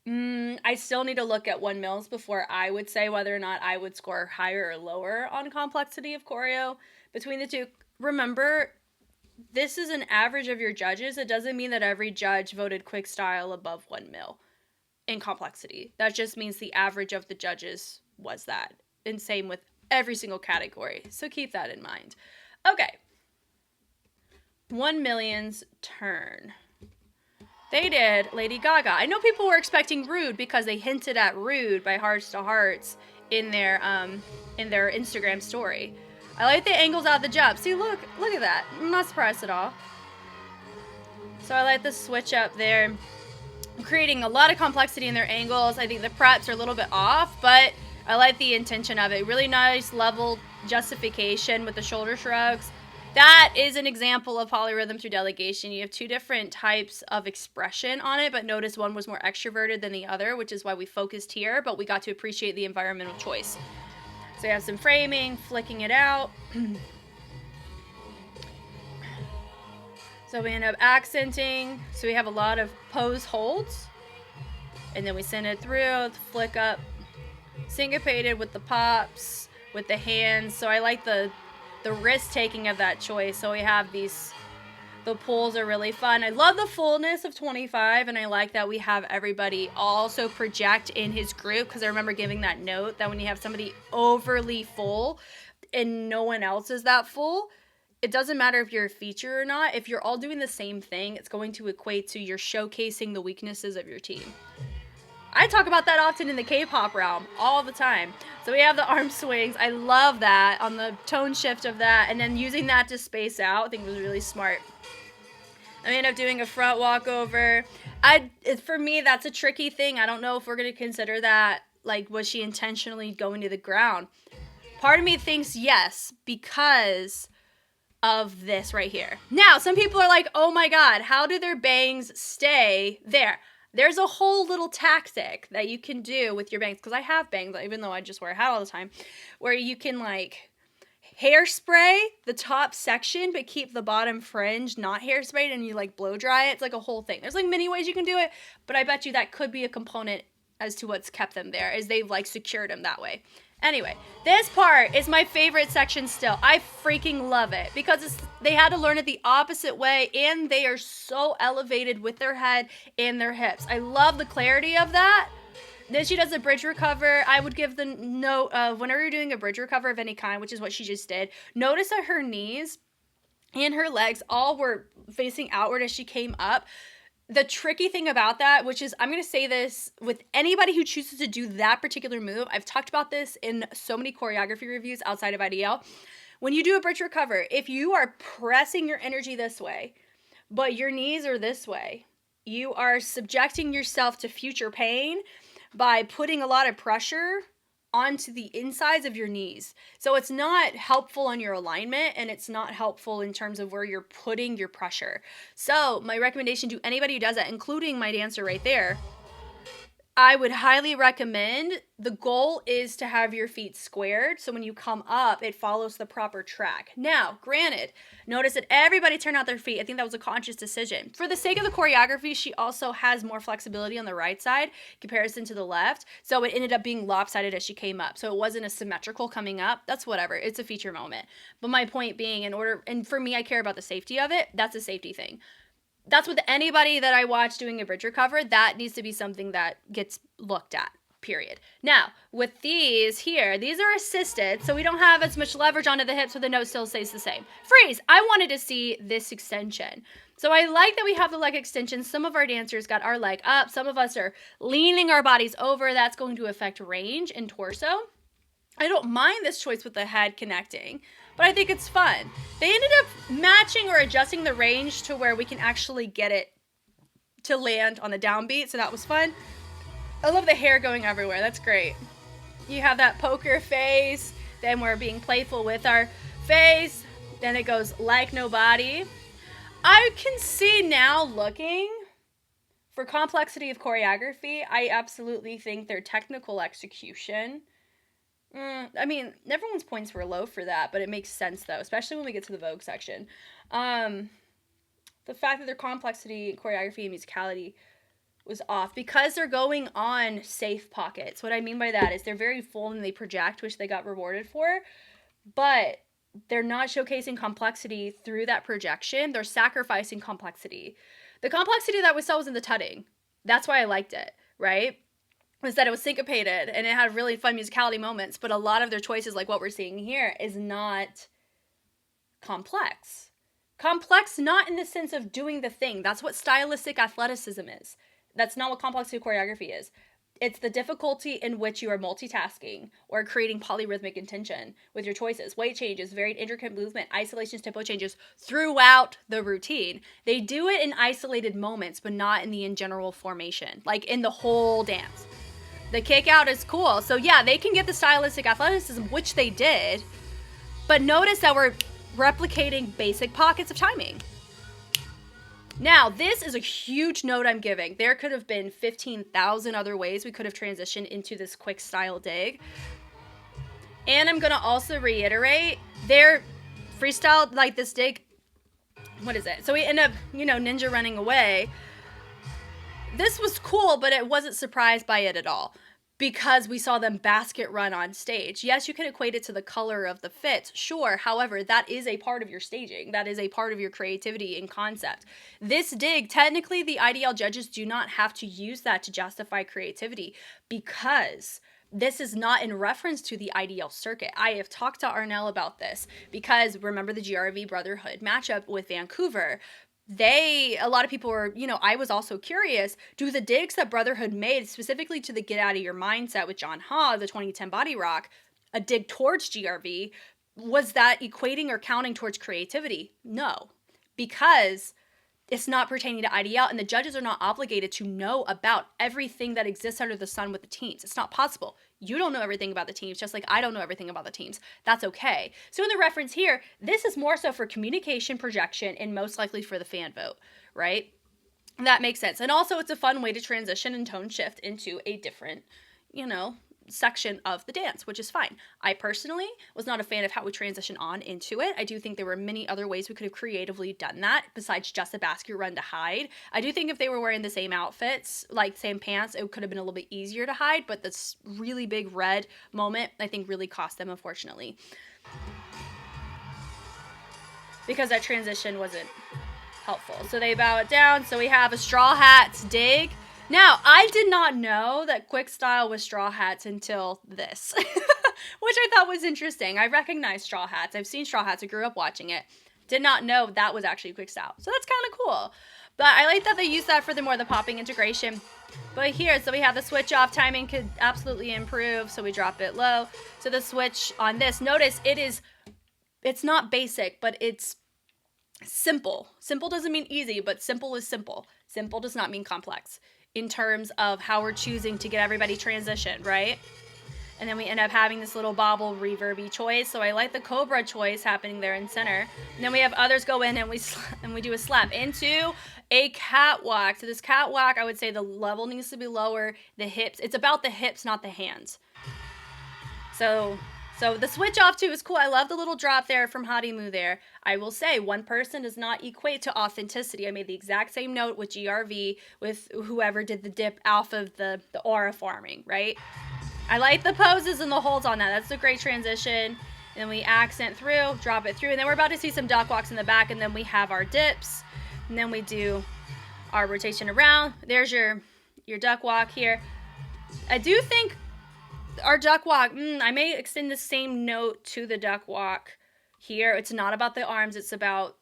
S1: I still need to look at 1 mils before I would say whether or not I would score higher or lower on complexity of choreo between the two. Remember, this is an average of your judges. It doesn't mean that every judge voted quick style above 1 mil in complexity. That just means the average of the judges was that. And same with every single category. So keep that in mind. Okay. 1 million's turn. They did Lady Gaga. I know people were expecting Rude because they hinted at Rude by Hearts to Hearts in their Instagram story. I like the angles out the jump. See, look at that. I'm not surprised at all. So I like the switch up there. Creating a lot of complexity in their angles. I think the preps are a little bit off, but I like the intention of it. Really nice level justification with the shoulder shrugs. That is an example of polyrhythm through delegation. You have two different types of expression on it, but notice one was more extroverted than the other, which is why we focused here, but we got to appreciate the environmental choice. So you have some framing, flicking it out. So we end up accenting. So we have a lot of pose holds. And then we send it through, flick up, syncopated with the pops, with the hands. So I like the risk taking of that choice. So we have these The pulls are really fun. I love the fullness of 25, and I like that we have everybody also project in his group, because I remember giving that note that when you have somebody overly full and no one else is that full, it doesn't matter if you're a feature or not. If you're all doing the same thing, it's going to equate to you're showcasing the weaknesses of your team. I talk about that often in the K-pop realm all the time. So we have the arm swings. I love that on the tone shift of that, and then using that to space out, I think was really smart. I ended up doing a front walkover. For me, that's a tricky thing. I don't know if we're going to consider that, like, was she intentionally going to the ground? Part of me thinks yes, because of this right here. Now, some people are like, oh my God, how do their bangs stay there? There's a whole little tactic that you can do with your bangs, because I have bangs, even though I just wear a hat all the time, where you can like hairspray the top section but keep the bottom fringe not hairsprayed, and you like blow dry it. It's like a whole thing. There's like many ways you can do it, but I bet you that could be a component as to what's kept them there, is they've like secured them that way. Anyway, this part is my favorite section still. I freaking love it because they had to learn it the opposite way, and they are so elevated with their head and their hips. I love the clarity of that. Then she does a bridge recover. I would give the note of whenever you're doing a bridge recover of any kind, which is what she just did, notice that her knees and her legs all were facing outward as she came up. The tricky thing about that, which is, I'm going to say this with anybody who chooses to do that particular move, I've talked about this in so many choreography reviews outside of IDL. When you do a bridge recover, if you are pressing your energy this way, but your knees are this way, you are subjecting yourself to future pain by putting a lot of pressure onto the insides of your knees. So it's not helpful on your alignment, and it's not helpful in terms of where you're putting your pressure. So my recommendation to anybody who does that, including my dancer right there, I would highly recommend, the goal is to have your feet squared, so when you come up, it follows the proper track. Now, granted, notice that everybody turned out their feet. I think that was a conscious decision. For the sake of the choreography, she also has more flexibility on the right side in comparison to the left, so it ended up being lopsided as she came up. So it wasn't a symmetrical coming up. That's whatever. It's a feature moment. But my point being, and for me, I care about the safety of it. That's a safety thing. That's with anybody that I watch doing a bridge recover, that needs to be something that gets looked at, period. Now, with these here, these are assisted, so we don't have as much leverage onto the hips, so the note still stays the same. Freeze! I wanted to see this extension. So I like that we have the leg extension. Some of our dancers got our leg up. Some of us are leaning our bodies over. That's going to affect range and torso. I don't mind this choice with the head connecting, but I think it's fun. They ended up matching or adjusting the range to where we can actually get it to land on the downbeat, so that was fun. I love the hair going everywhere. That's great. You have that poker face, then we're being playful with our face, then it goes like nobody. I can see now, looking for complexity of choreography, I absolutely think their technical execution, I mean, everyone's points were low for that, but it makes sense though, especially when we get to the Vogue section. The fact that their complexity, choreography, and musicality was off because they're going on safe pockets. What I mean by that is they're very full and they project, which they got rewarded for, but they're not showcasing complexity through that projection. They're sacrificing complexity. The complexity that we saw was in the tutting. That's why I liked it, right? Was that it was syncopated and it had really fun musicality moments, but a lot of their choices, like what we're seeing here, is not complex. Complex not in the sense of doing the thing. That's what stylistic athleticism is. That's not what complexity choreography is. It's the difficulty in which you are multitasking or creating polyrhythmic intention with your choices. Weight changes, varied intricate movement, isolations, tempo changes throughout the routine. They do it in isolated moments, but not in general formation, like in the whole dance. The kick out is cool. So yeah, they can get the stylistic athleticism, which they did, but notice that we're replicating basic pockets of timing. Now, this is a huge note I'm giving. There could have been 15,000 other ways we could have transitioned into this quick style dig. And I'm going to also reiterate, their freestyle, like this dig, what is it? So we end up, ninja running away. This was cool, but it wasn't surprised by it at all. because we saw them basket run on stage. Yes, you can equate it to the color of the fits, sure. However, that is a part of your staging. That is a part of your creativity and concept. This dig, technically the IDL judges do not have to use that to justify creativity because this is not in reference to the IDL circuit. I have talked to Arnell about this because remember the GRV Brotherhood matchup with Vancouver. A lot of people were, I was also curious, do the digs that Brotherhood made specifically to the get out of your mindset with John Ha, the 2010 Body Rock, a dig towards GRV, was that equating or counting towards creativity? No, because it's not pertaining to IDL, and the judges are not obligated to know about everything that exists under the sun with the teams. It's not possible. You don't know everything about the teams, just like I don't know everything about the teams. That's okay. So in the reference here, this is more so for communication, projection, and most likely for the fan vote, right? That makes sense. And also it's a fun way to transition and tone shift into a different, section of the dance, which is fine. I personally was not a fan of how we transitioned on into it. I do think there were many other ways we could have creatively done that besides just a basket run to hide. I do think if they were wearing the same outfits, like same pants, it could have been a little bit easier to hide, but this really big red moment, I think really cost them, unfortunately. Because that transition wasn't helpful. So they bow it down. So we have a Straw Hats dig. Now, I did not know that Quick Style was Straw Hats until this, which I thought was interesting. I recognize Straw Hats. I've seen Straw Hats. I grew up watching it. Did not know that was actually Quick Style. So that's kind of cool. But I like that they use that for the popping integration. But here, so we have the switch off. Timing could absolutely improve. So we drop it low. So the switch on this, notice it's not basic, but it's simple. Simple doesn't mean easy, but simple is simple. Simple does not mean complex in terms of how we're choosing to get everybody transitioned, right? And then we end up having this little bobble reverby choice. So I like the Cobra choice happening there in center. And then we have others go in and we do a slap into a catwalk. So this catwalk, I would say the level needs to be lower. The hips, it's about the hips, not the hands. So the switch off too is cool. I love the little drop there from Hadimu there. I will say one person does not equate to authenticity. I made the exact same note with GRV with whoever did the dip off of the aura farming, right? I like the poses and the holds on that. That's a great transition. And then we accent through, drop it through. And then we're about to see some duck walks in the back. And then we have our dips. And then we do our rotation around. There's your duck walk here. I do think our duck walk, I may extend the same note to the duck walk here. It's not about the arms. It's about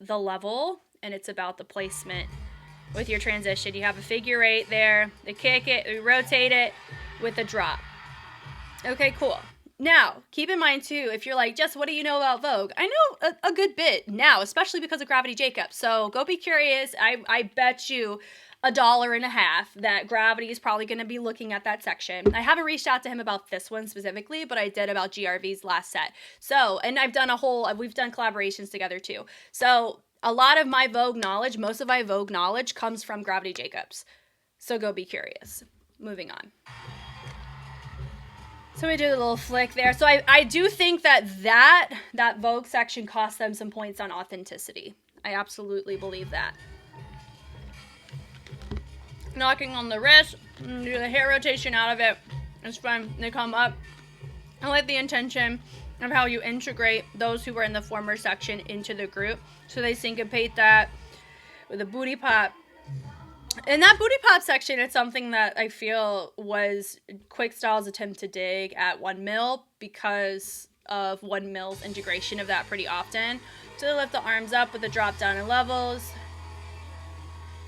S1: the level. And it's about the placement with your transition. You have a figure eight there. They kick it. We rotate it with a drop. Okay, cool. Now, keep in mind, too, if you're like, Jess, what do you know about Vogue? I know a good bit now, especially because of Gravity Jacob. So go be curious. I bet you $1.50 that Gravity is probably going to be looking at that section. I haven't reached out to him about this one specifically, but I did about GRV's last set. So, and we've done collaborations together, too. So a lot of my Vogue knowledge, most of my Vogue knowledge comes from Gravity Jacobs. So go be curious. Moving on. So we do a little flick there. So I do think that Vogue section cost them some points on authenticity. I absolutely believe that. Knocking on the wrist, do the hair rotation out of it. It's fun. They come up. I like the intention of how you integrate those who were in the former section into the group. So they syncopate that with a booty pop. In that booty pop section, it's something that I feel was Quick Style's attempt to dig at 1 mil because of 1 mil's integration of that pretty often. So they lift the arms up with the drop down in levels.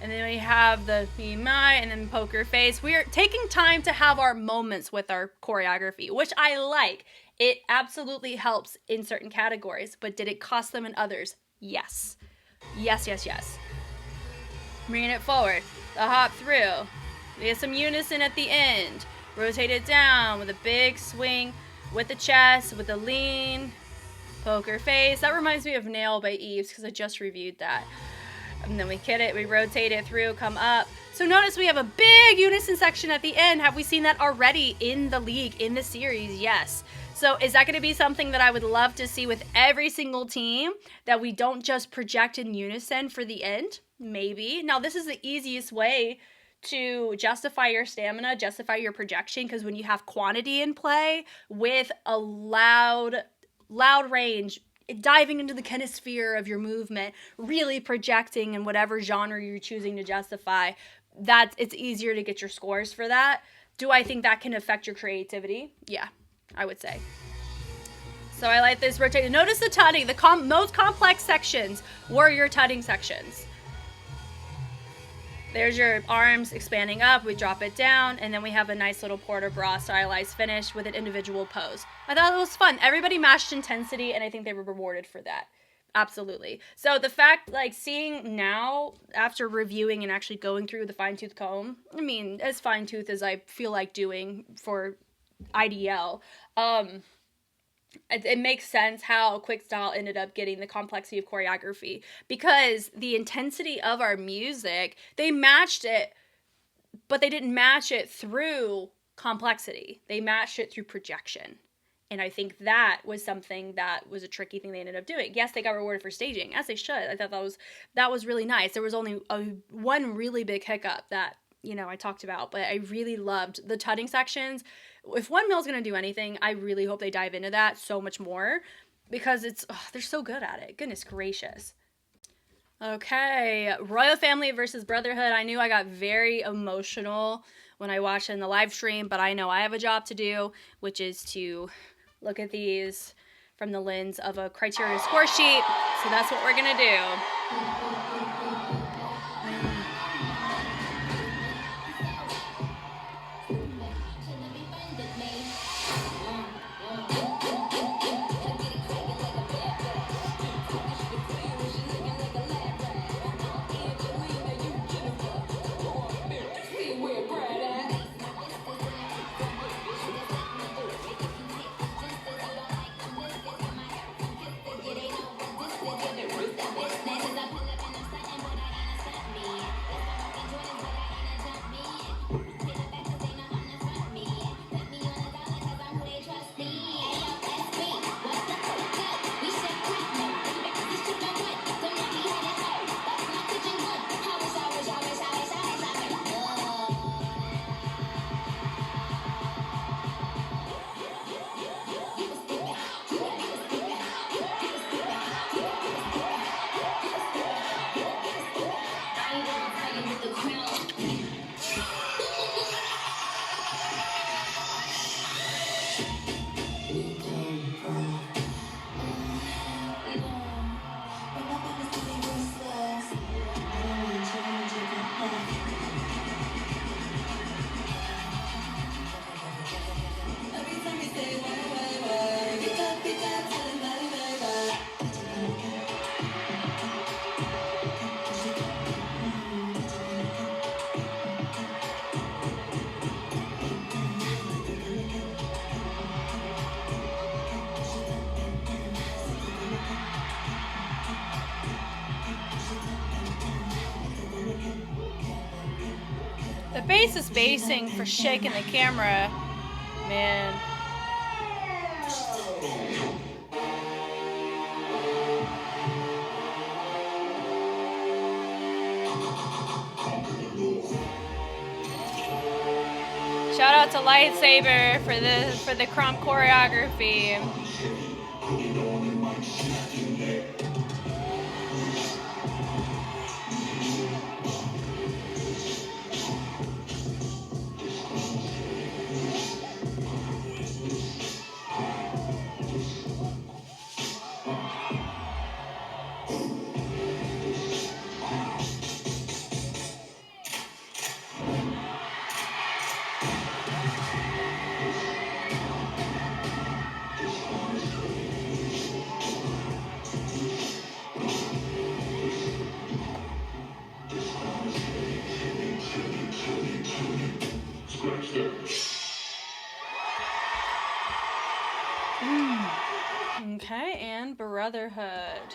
S1: And then we have the BMI and then poker face. We are taking time to have our moments with our choreography, which I like. It absolutely helps in certain categories, but did it cost them in others? Yes. Yes, yes, yes. Bringing it forward, the hop through. We get some unison at the end. Rotate it down with a big swing with the chest, with the lean. Poker face. That reminds me of Nail by Eves because I just reviewed that. And then we hit it, we rotate it through, come up. So notice we have a big unison section at the end. Have we seen that already in the league, in the series? Yes. So is that going to be something that I would love to see with every single team, that we don't just project in unison for the end? Maybe. Now, this is the easiest way to justify your stamina, justify your projection, because when you have quantity in play with a loud range, diving into the kinesphere of your movement, really projecting in whatever genre you're choosing to justify, it's easier to get your scores for that. Do I think that can affect your creativity? Yeah, I would say. So I like this rotation. Notice the tutting. The most complex sections were your tutting sections. There's your arms expanding up. We drop it down, and then we have a nice little port de bras stylized finish with an individual pose. I thought it was fun. Everybody matched intensity, and I think they were rewarded for that. Absolutely. So the fact, like, seeing now, after reviewing and actually going through the fine-tooth comb, I mean, as fine-tooth as I feel like doing for IDL, it makes sense how Quick Style ended up getting the complexity of choreography, because the intensity of our music, they matched it, but they didn't match it through complexity. They matched it through projection. And I think that was something that was a tricky thing they ended up doing. Yes, they got rewarded for staging, as they should. I thought that was really nice. There was only one really big hiccup that, you know, I talked about, but I really loved the tutting sections. If One Mill's going to do anything, I really hope they dive into that so much more, because they're so good at it. Goodness gracious. Okay, Royal Family versus Brotherhood. I knew I got very emotional when I watched it in the live stream, but I know I have a job to do, which is to look at these from the lens of a criteria score sheet. So that's what we're going to do. The bass is basing for shaking the camera, man. Shout out to Lightsaber for the crump choreography. Okay, and Brotherhood.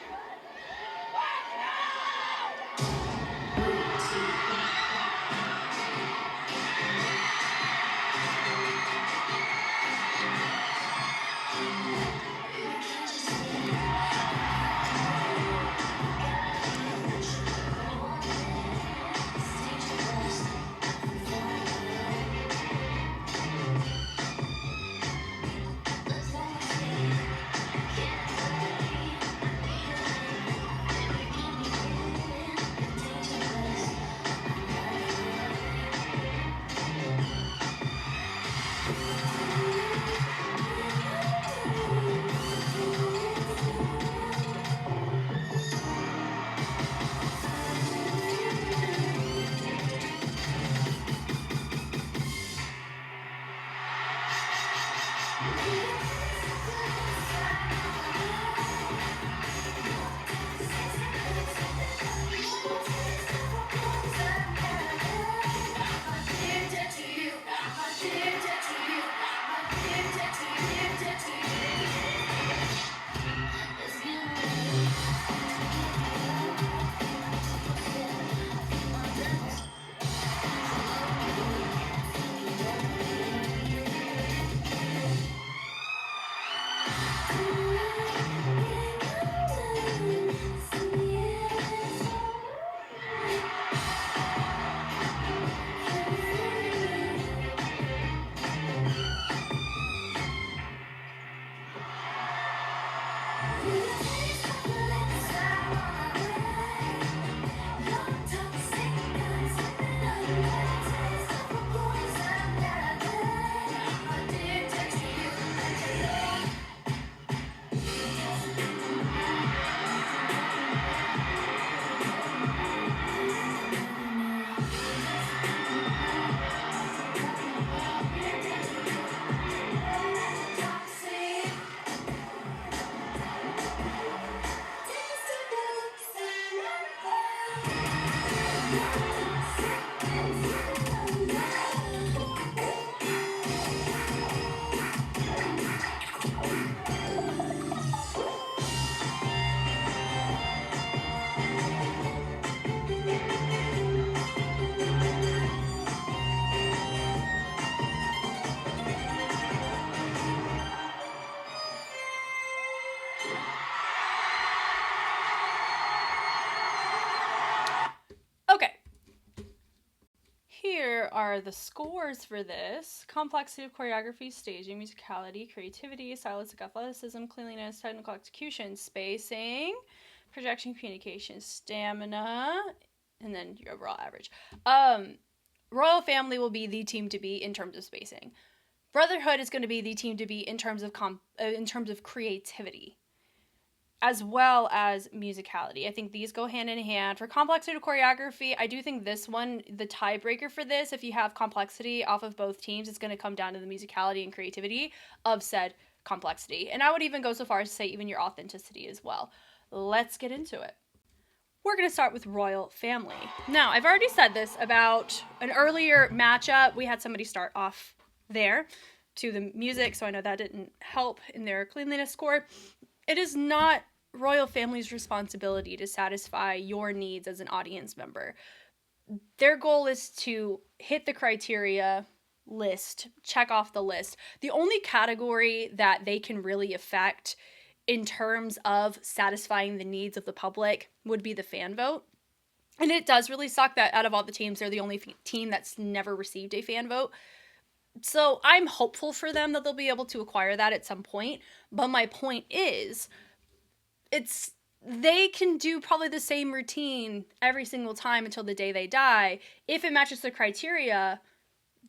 S1: Okay. Here are the scores for this. Complexity of choreography, staging, musicality, creativity, stylistic athleticism, cleanliness, technical execution, spacing, projection, communication, stamina, and then your overall average. Royal Family will be the team to beat in terms of spacing. Brotherhood is going to be the team to beat in terms of creativity, as well as musicality. I think these go hand in hand. For complexity of choreography, I do think this one, the tiebreaker for this, if you have complexity off of both teams, it's going to come down to the musicality and creativity of said complexity. And I would even go so far as to say even your authenticity as well. Let's get into it. We're going to start with Royal Family. Now, I've already said this about an earlier matchup. We had somebody start off there to the music, so I know that didn't help in their cleanliness score. It is not Royal Family's responsibility to satisfy your needs as an audience member. Their goal is to hit the criteria list, check off the list. The only category that they can really affect in terms of satisfying the needs of the public would be the fan vote. And it does really suck that out of all the teams, they're the only team that's never received a fan vote. So I'm hopeful for them that they'll be able to acquire that at some point. But my point is, they can do probably the same routine every single time until the day they die. If it matches the criteria,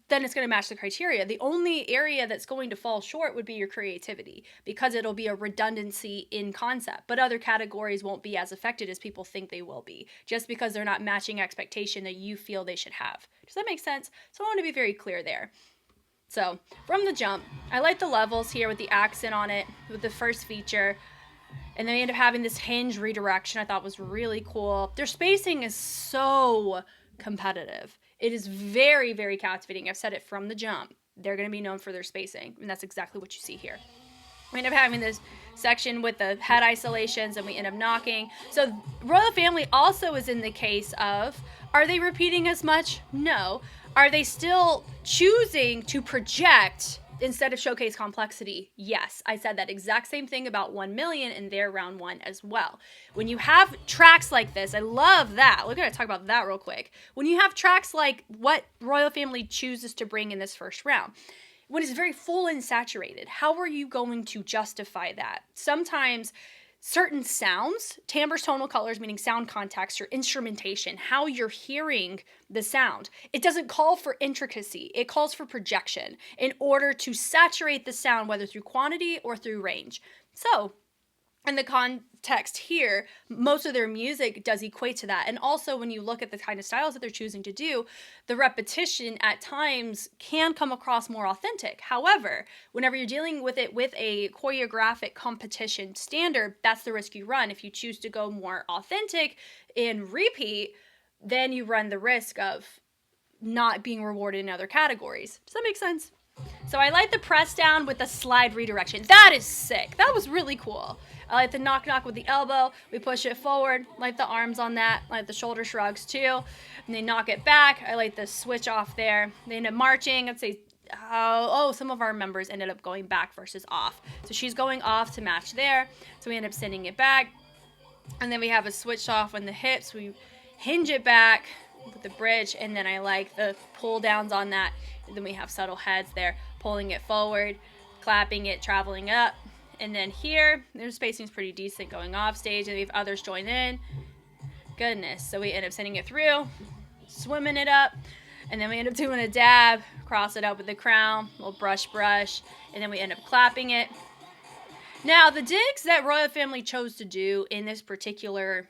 S1: then it's going to match the criteria. The only area that's going to fall short would be your creativity, because it'll be a redundancy in concept. But other categories won't be as affected as people think they will be, just because they're not matching expectation that you feel they should have. Does that make sense? So I want to be very clear there. So from the jump, I like the levels here with the accent on it, with the first feature. And then we end up having this hinge redirection I thought was really cool. Their spacing is so competitive. It is very, very captivating. I've said it from the jump. They're going to be known for their spacing, and that's exactly what you see here. We end up having this section with the head isolations, and we end up knocking. So Royal Family also is in the case of, are they repeating as much? No. Are they still choosing to project instead of showcase complexity? Yes. I said that exact same thing about 1 million in their round one as well. When you have tracks like this, I love that. We're going to talk about that real quick. When you have tracks like what Royal Family chooses to bring in this first round, when it's very full and saturated, how are you going to justify that? Sometimes certain sounds, timbres, tonal colors, meaning sound context, your instrumentation, how you're hearing the sound, it doesn't call for intricacy. It calls for projection in order to saturate the sound, whether through quantity or through range. So in the context here, most of their music does equate to that. And also when you look at the kind of styles that they're choosing to do, the repetition at times can come across more authentic. However, whenever you're dealing with it with a choreographic competition standard, that's the risk you run. If you choose to go more authentic and repeat, then you run the risk of not being rewarded in other categories. Does that make sense? So I like the press down with the slide redirection. That is sick. That was really cool. I like the knock knock with the elbow. We push it forward. I like the arms on that. I like the shoulder shrugs too. And they knock it back. I like the switch off there. They end up marching. I'd say some of our members ended up going back versus off. So she's going off to match there. So we end up sending it back. And then we have a switch off on the hips. We hinge it back with the bridge. And then I like the pull downs on that. And then we have subtle heads there, pulling it forward, clapping it, traveling up. And then here, their spacing's pretty decent going off stage. And we have others join in. Goodness. So we end up sending it through, swimming it up. And then we end up doing a dab, cross it up with the crown, little brush, and then we end up clapping it. Now, the digs that Royal Family chose to do in this particular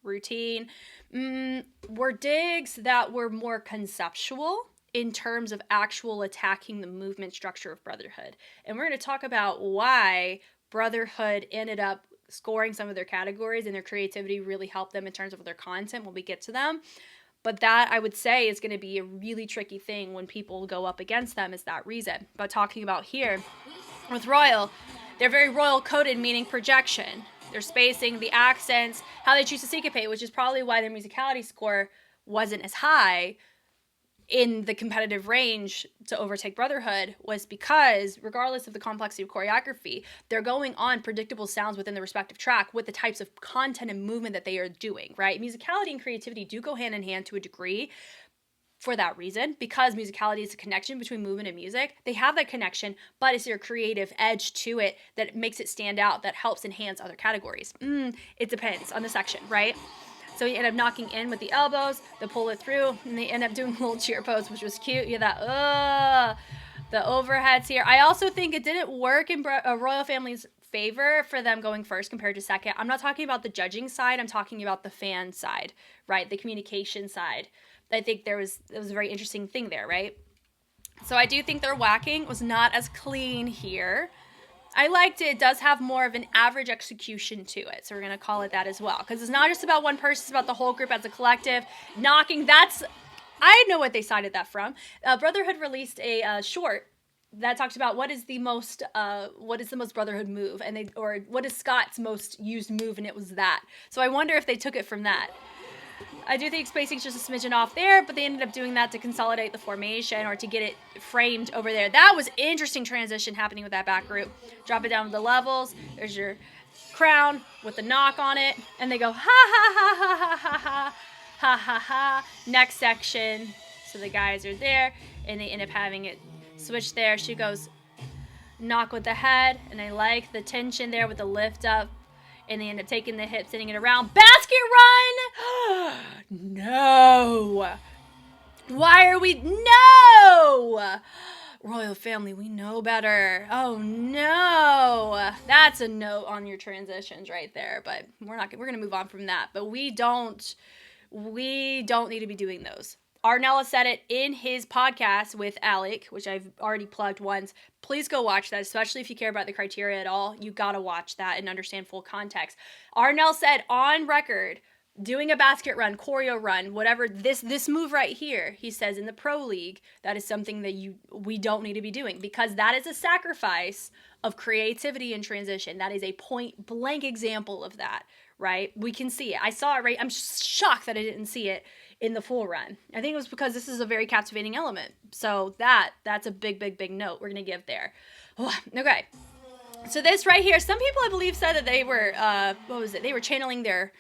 S1: routine were digs that were more conceptual in terms of actual attacking the movement structure of Brotherhood. And we're going to talk about why Brotherhood ended up scoring some of their categories, and their creativity really helped them in terms of their content when we get to them. But that, I would say, is going to be a really tricky thing when people go up against them, is that reason. But talking about here, with Royal, they're very Royal coded, meaning projection. Their spacing, the accents, how they choose to syncopate, which is probably why their musicality score wasn't as high in the competitive range to overtake Brotherhood, was because regardless of the complexity of choreography, they're going on predictable sounds within the respective track with the types of content and movement that they are doing, right? Musicality and creativity do go hand in hand to a degree for that reason, because musicality is a connection between movement and music. They have that connection, but it's their creative edge to it that makes it stand out, that helps enhance other categories. It depends on the section, right? So you end up knocking in with the elbows, they pull it through, and they end up doing a little cheer pose, which was cute. You have that, the overheads here. I also think it didn't work in Royal Family's favor for them going first compared to second. I'm not talking about the judging side, I'm talking about the fan side, right? The communication side. I think there was a very interesting thing there, right? So I do think their whacking was not as clean here. I liked it. It does have more of an average execution to it. So we're going to call it that as well. Because it's not just about one person. It's about the whole group as a collective. Knocking, I know what they cited that from. Brotherhood released a short that talks about what is the most Brotherhood move. Or what is Scott's most used move. And it was that. So I wonder if they took it from that. I do think spacing's just a smidgen off there, but they ended up doing that to consolidate the formation or to get it framed over there. That was interesting transition happening with that back group. Drop it down to the levels. There's your crown with the knock on it, and they go ha ha ha ha ha ha ha ha ha ha. Next section, so the guys are there, and they end up having it switch there. She goes knock with the head, and I like the tension there with the lift up. And they end up taking the hip, sending it around. Basket run! No! Why are we... No! Royal Family, we know better. Oh, no. That's a note on your transitions right there. But we're going to move on from that. But we don't need to be doing those. Arnella said it in his podcast with Alec, which I've already plugged once. Please go watch that, especially if you care about the criteria at all. You gotta watch that and understand full context. Arnell said on record, doing a basket run, choreo run, whatever, this move right here, he says in the pro league, that is something that we don't need to be doing, because that is a sacrifice of creativity and transition. That is a point blank example of that, right? We can see it. I saw it, right? I'm shocked that I didn't see it in the full run. I think it was because this is a very captivating element. So that's a big note we're going to give there. Okay. So this right here, some people I believe said that they were, They were channeling their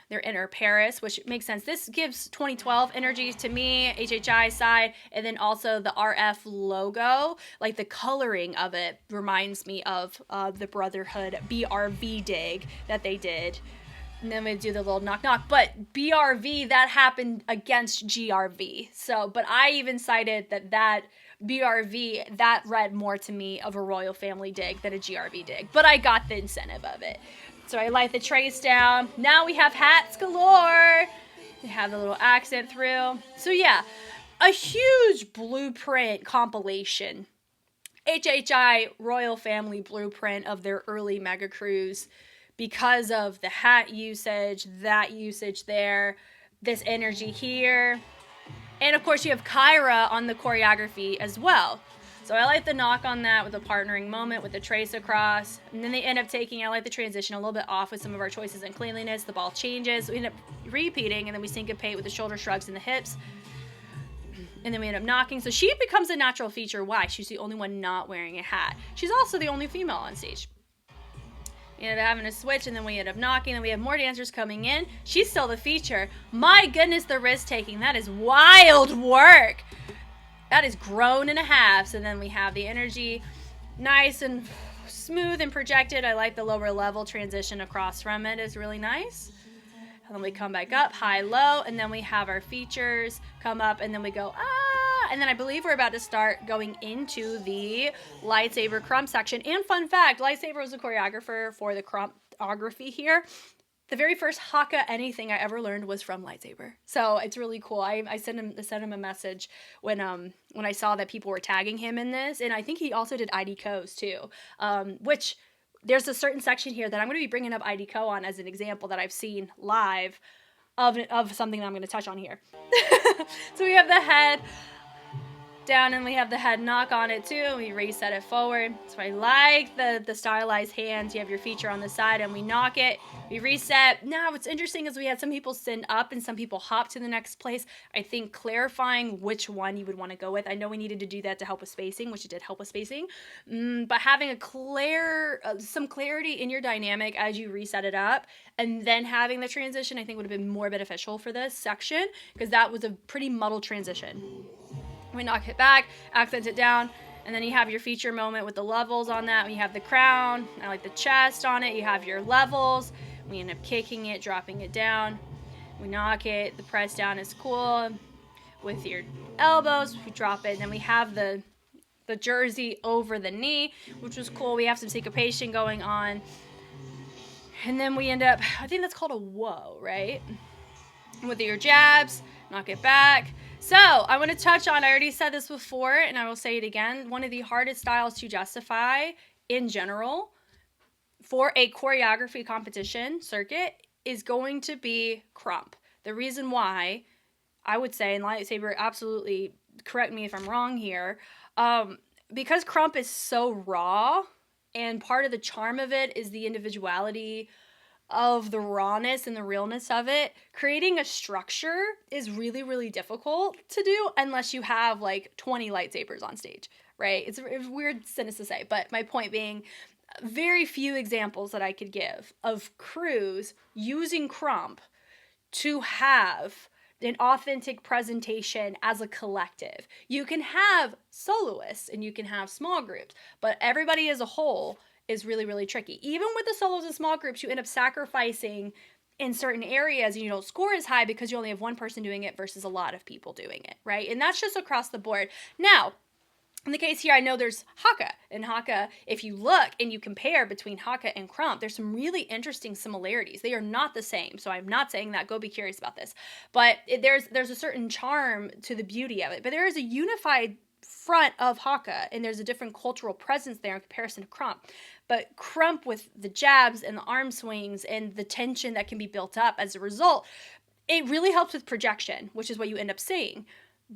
S1: inner Paris, which makes sense. This gives 2012 energy to me, HHI side, and then also the RF logo, like the coloring of it reminds me of the Brotherhood BRV dig that they did. And then we do the little knock knock, but BRV, that happened against GRV. So, but I even cited that BRV, that read more to me of a Royal Family dig than a GRV dig, but I got the incentive of it. So I like the trace down. Now we have hats galore. They have the little accent through. So yeah, a huge blueprint compilation. HHI Royal Family blueprint of their early mega cruise. Because of the hat usage, that usage there, this energy here. And of course you have Kyra on the choreography as well. So I like the knock on that with the partnering moment with the trace across. And then they end up taking, I like the transition a little bit off with some of our choices in cleanliness. The ball changes. We end up repeating and then we syncopate with the shoulder shrugs and the hips. and then we end up knocking. So she becomes a natural feature. Why? She's the only one not wearing a hat. She's also the only female on stage. We ended up having a switch, and then we end up knocking, and we have more dancers coming in. She's still the feature. My goodness, the risk taking. That is wild work. That is grown and a half. So then we have the energy nice and smooth and projected. I like the lower level transition across from it is really nice. And then we come back up, high, low, and then we have our features come up, and then we go, and then I believe we're about to start going into the lightsaber crump section. And fun fact, Lightsaber was the choreographer for the crumpography here. The very first haka anything I ever learned was from Lightsaber. So it's really cool. I sent him a message when I saw that people were tagging him in this, and I think he also did IDCOs too, which there's a certain section here that I'm going to be bringing up IDCO on as an example that I've seen live of something that I'm going to touch on here. So we have the head down, and we have the head knock on it too, and we reset it forward. So I like the stylized hands. You have your feature on the side, and we knock it, we reset. Now what's interesting is we had some people stand up and some people hop to the next place. I think clarifying which one you would want to go with. I know we needed to do that to help with spacing, which it did help with spacing, but having some clarity in your dynamic as you reset it up, and then having the transition, I think would have been more beneficial for this section, because that was a pretty muddled transition. We knock it back, accent it down, and then you have your feature moment with the levels on that. You have the crown, I like the chest on it. You have your levels. We end up kicking it, dropping it down. We knock it. The press down is cool. With your elbows, we drop it, and then we have the jersey over the knee, which was cool. We have some syncopation going on. And then we end up, I think that's called a whoa, right? With your jabs, knock it back. So I want to touch on, I already said this before, and I will say it again, one of the hardest styles to justify in general for a choreography competition circuit is going to be crump. The reason why, I would say, and Lightsaber, absolutely correct me if I'm wrong here, because crump is so raw, and part of the charm of it is the individuality of the rawness and the realness of it, creating a structure is really, really difficult to do unless you have like 20 lightsabers on stage, right? It's a weird sentence to say, but my point being, very few examples that I could give of crews using crump to have an authentic presentation as a collective. You can have soloists and you can have small groups, but everybody as a whole is really, really tricky. Even with the solos and small groups, you end up sacrificing in certain areas, and you don't score as high because you only have one person doing it versus a lot of people doing it, right? And that's just across the board. Now, in the case here, I know there's haka. And haka, if you look and you compare between haka and crump, there's some really interesting similarities. They are not the same. So I'm not saying that. Go be curious about this. But there's a certain charm to the beauty of it. But there is a unified front of haka, and there's a different cultural presence there in comparison to crump. But crump, with the jabs and the arm swings and the tension that can be built up as a result, it really helps with projection, which is what you end up seeing.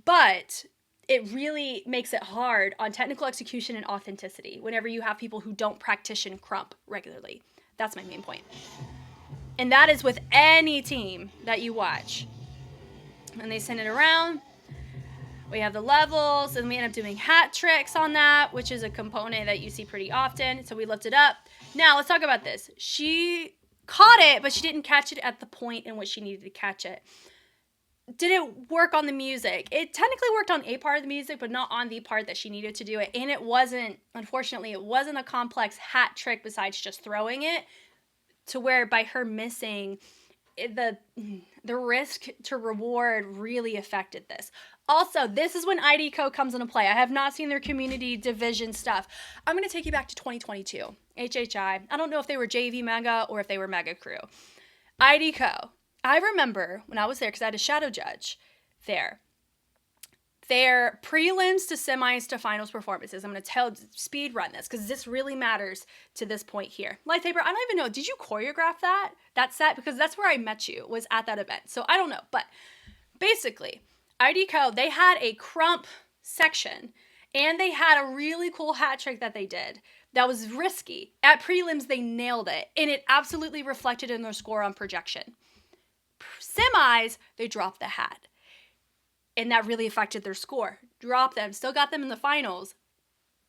S1: But it really makes it hard on technical execution and authenticity whenever you have people who don't practice crump regularly. That's my main point. And that is with any team that you watch. And they send it around. We have the levels, and we end up doing hat tricks on that, which is a component that you see pretty often. So we lift it up. Now, let's talk about this. She caught it, but she didn't catch it at the point in which she needed to catch it. Did it work on the music? It technically worked on a part of the music, but not on the part that she needed to do it. And it wasn't, unfortunately, it wasn't a complex hat trick besides just throwing it, to where by her missing, the risk to reward really affected this. Also, this is when IDCO comes into play. I have not seen their community division stuff. I'm going to take you back to 2022. HHI. I don't know if they were JV Mega or if they were Mega Crew. IDCO. I remember when I was there, because I had a shadow judge there, their prelims to semis to finals performances. I'm going to speed run this because this really matters to this point here. Lightsaber, I don't even know. Did you choreograph that set? Because that's where I met you, was at that event. So I don't know. But basically, IDCO, they had a crump section, and they had a really cool hat trick that they did that was risky. At prelims, they nailed it, and it absolutely reflected in their score on projection. Semis, they dropped the hat. and that really affected their score. Dropped them, still got them in the finals.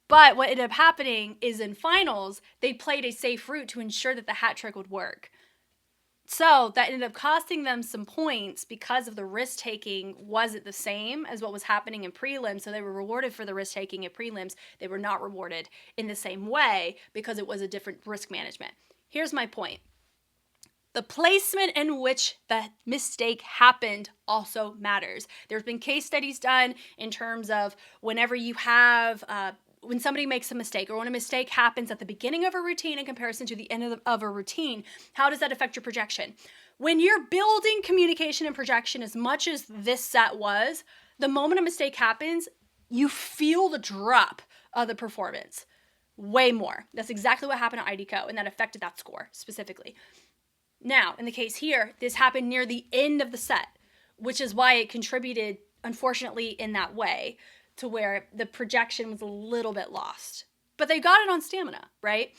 S1: But what ended up happening is in finals, they played a safe route to ensure that the hat trick would work. So that ended up costing them some points because of the risk taking wasn't the same as what was happening in prelims. So they were rewarded for the risk taking at prelims. They were not rewarded in the same way because it was a different risk management. Here's my point. The placement in which the mistake happened also matters. There's been case studies done in terms of whenever you have when somebody makes a mistake, or when a mistake happens at the beginning of a routine in comparison to the end of a routine, how does that affect your projection? When you're building communication and projection as much as this set was, the moment a mistake happens, you feel the drop of the performance way more. That's exactly what happened at IDCO, and that affected that score specifically. Now, in the case here, this happened near the end of the set, which is why it contributed, unfortunately, in that way, to where the projection was a little bit lost. But they got it on stamina, right?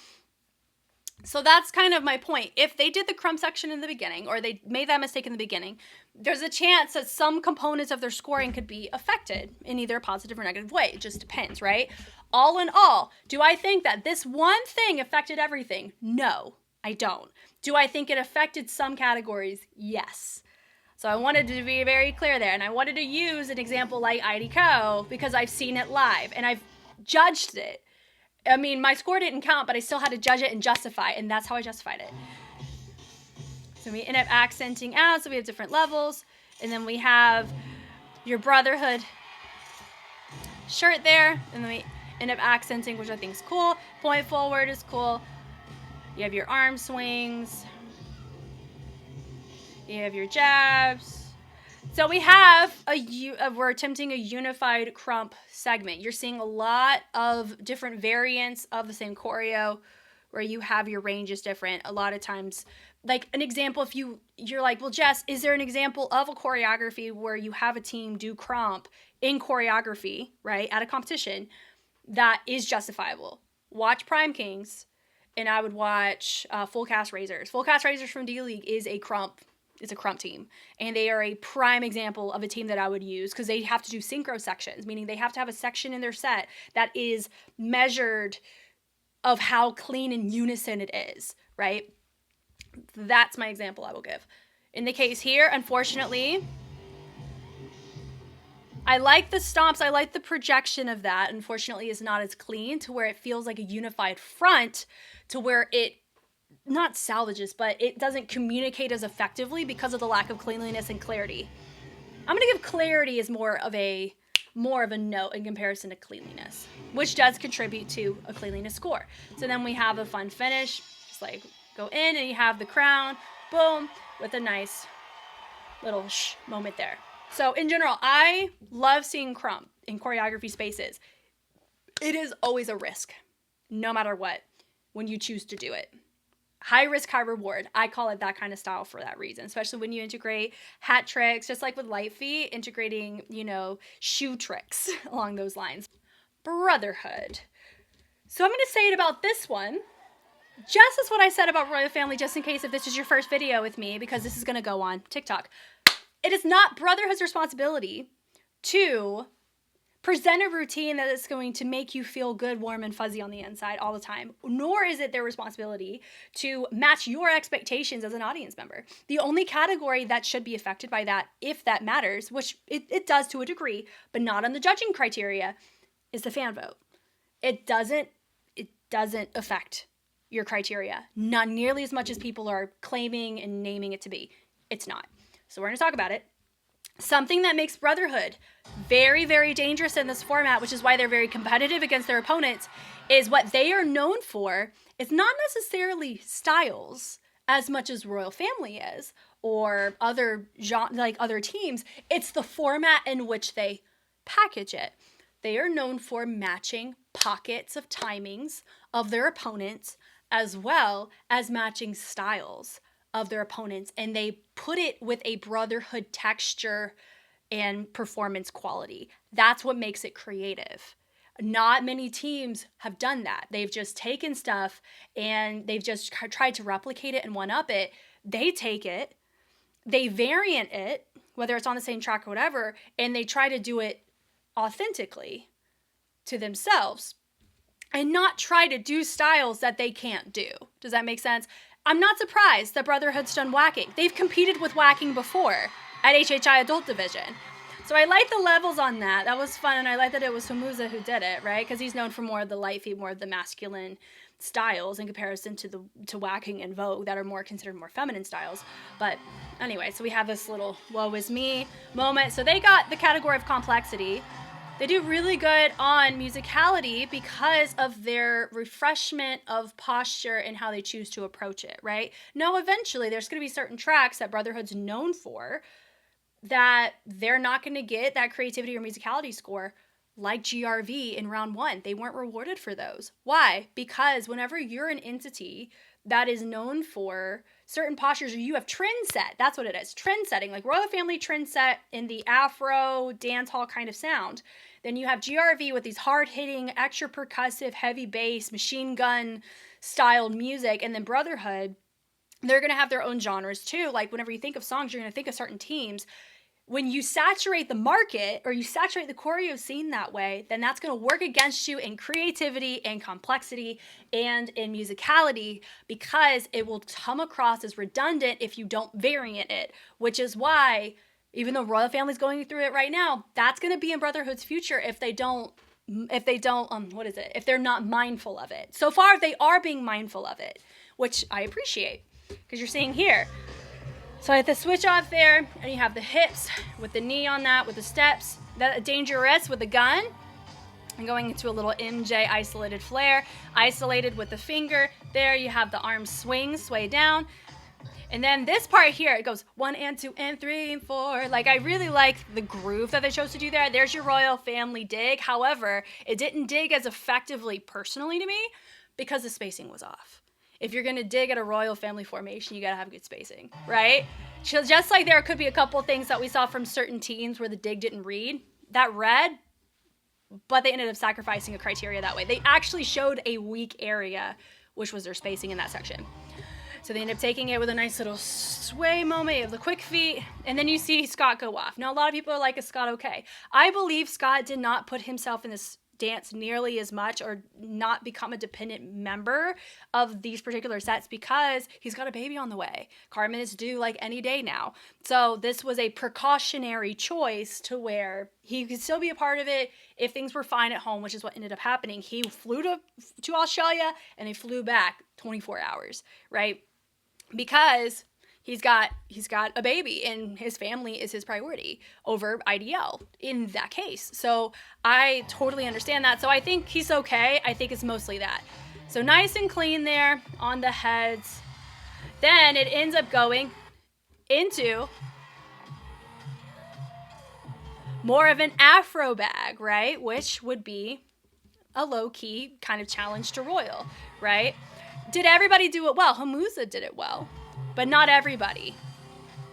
S1: So that's kind of my point. If they did the crumb section in the beginning, or they made that mistake in the beginning, there's a chance that some components of their scoring could be affected in either a positive or negative way. It just depends, right? All in all, do I think that this one thing affected everything? No, I don't. Do I think it affected some categories? Yes. So I wanted to be very clear there, and I wanted to use an example like IDCO because I've seen it live, and I've judged it. I mean, my score didn't count, but I still had to judge it and justify it, and that's how I justified it. So we end up accenting out, so we have different levels, and then we have your Brotherhood shirt there, and then we end up accenting, which I think is cool. Point forward is cool. You have your arm swings. You have your jabs. So we have we're attempting a unified crump segment. You're seeing a lot of different variants of the same choreo where you have your ranges different. A lot of times, like an example, if you're like, well, Jess, is there an example of a choreography where you have a team do crump in choreography, right, at a competition that is justifiable? Watch Prime Kings, and I would watch Full Cast Razors. Full Cast Razors from D-League is a crump team, and they are a prime example of a team that I would use because they have to do synchro sections, meaning they have to have a section in their set that is measured of how clean and unison it is, right? That's my example I will give. In the case here, unfortunately, I like the stomps, I like the projection of that. Unfortunately, it's not as clean to where it feels like a unified front, to where it not salvages, but it doesn't communicate as effectively because of the lack of cleanliness and clarity. I'm going to give clarity as more of a note in comparison to cleanliness, which does contribute to a cleanliness score. So then we have a fun finish, just like go in and you have the crown, boom, with a nice little moment there. So in general, I love seeing crump in choreography spaces. It is always a risk, no matter what, when you choose to do it. High risk, high reward. I call it that kind of style for that reason, especially when you integrate hat tricks, just like with light feet, integrating, shoe tricks along those lines. Brotherhood. So I'm going to say it about this one, just as what I said about Royal Family, just in case if this is your first video with me, because this is going to go on TikTok. It is not Brotherhood's responsibility to present a routine that is going to make you feel good, warm, and fuzzy on the inside all the time, nor is it their responsibility to match your expectations as an audience member. The only category that should be affected by that, if that matters, which it does to a degree, but not on the judging criteria, is the fan vote. It doesn't affect your criteria, not nearly as much as people are claiming and naming it to be. It's not. So we're going to talk about it. Something that makes Brotherhood very, very dangerous in this format, which is why they're very competitive against their opponents, is what they are known for is not necessarily styles as much as Royal Family is, or other teams. It's the format in which they package it. They are known for matching pockets of timings of their opponents, as well as matching styles of their opponents, and they put it with a Brotherhood texture and performance quality. That's what makes it creative. Not many teams have done that. They've just taken stuff and they've just tried to replicate it and one-up it. They take it, they variant it, whether it's on the same track or whatever, and they try to do it authentically to themselves and not try to do styles that they can't do. Does that make sense? I'm not surprised that Brotherhood's done whacking. They've competed with whacking before at HHI Adult Division. So I like the levels on that. That was fun, and I like that it was Hamuza who did it, right? Because he's known for more of the light feet, more of the masculine styles in comparison to whacking and Vogue that are more considered more feminine styles. But anyway, so we have this little woe is me moment. So they got the category of complexity. They do really good on musicality because of their refreshment of posture and how they choose to approach it, right? Now, eventually, there's going to be certain tracks that Brotherhood's known for that they're not going to get that creativity or musicality score like GRV in round 1. They weren't rewarded for those. Why? Because whenever you're an entity that is known for certain postures, or you have trend set, that's what it is, trend setting, like Royal Family trend set in the Afro dance hall kind of sound. Then you have GRV with these hard-hitting, extra percussive, heavy bass, machine gun styled music, and then Brotherhood, they're going to have their own genres too. Like whenever you think of songs, you're going to think of certain teams. When you saturate the market or you saturate the choreo scene that way, then that's going to work against you in creativity and complexity and in musicality, because it will come across as redundant if you don't variant it, which is why, even though Royal Family's going through it right now, that's going to be in Brotherhood's future if they're not mindful of it. So far, they are being mindful of it, which I appreciate, because you're seeing here. So I have the switch off there, and you have the hips with the knee on that, with the steps, that dangerous with the gun, and going into a little MJ isolated flare, isolated with the finger. There you have the arm sway down. And then this part here, it goes 1 and 2 and 3 and 4. Like, I really like the groove that they chose to do there. There's your Royal Family dig. However, it didn't dig as effectively personally to me because the spacing was off. If you're going to dig at a Royal Family formation, you got to have good spacing, right? So just like there could be a couple things that we saw from certain teams where the dig didn't read, that read, but they ended up sacrificing a criteria that way. They actually showed a weak area, which was their spacing in that section. So they end up taking it with a nice little sway moment. You have the quick feet, and then you see Scott go off. Now, a lot of people are like, is Scott okay? I believe Scott did not put himself in this dance nearly as much, or not become a dependent member of these particular sets, because he's got a baby on the way. Carmen is due like any day now. So this was a precautionary choice to where he could still be a part of it if things were fine at home, which is what ended up happening. He flew to Australia, and he flew back 24 hours, right? Because he's got a baby, and his family is his priority over IDL in that case. So I totally understand that. So I think he's okay. I think it's mostly that. So nice and clean there on the heads. Then it ends up going into more of an Afro bag, right? Which would be a low-key kind of challenge to Royal, right? Did everybody do it well? Hamuza did it well, but not everybody.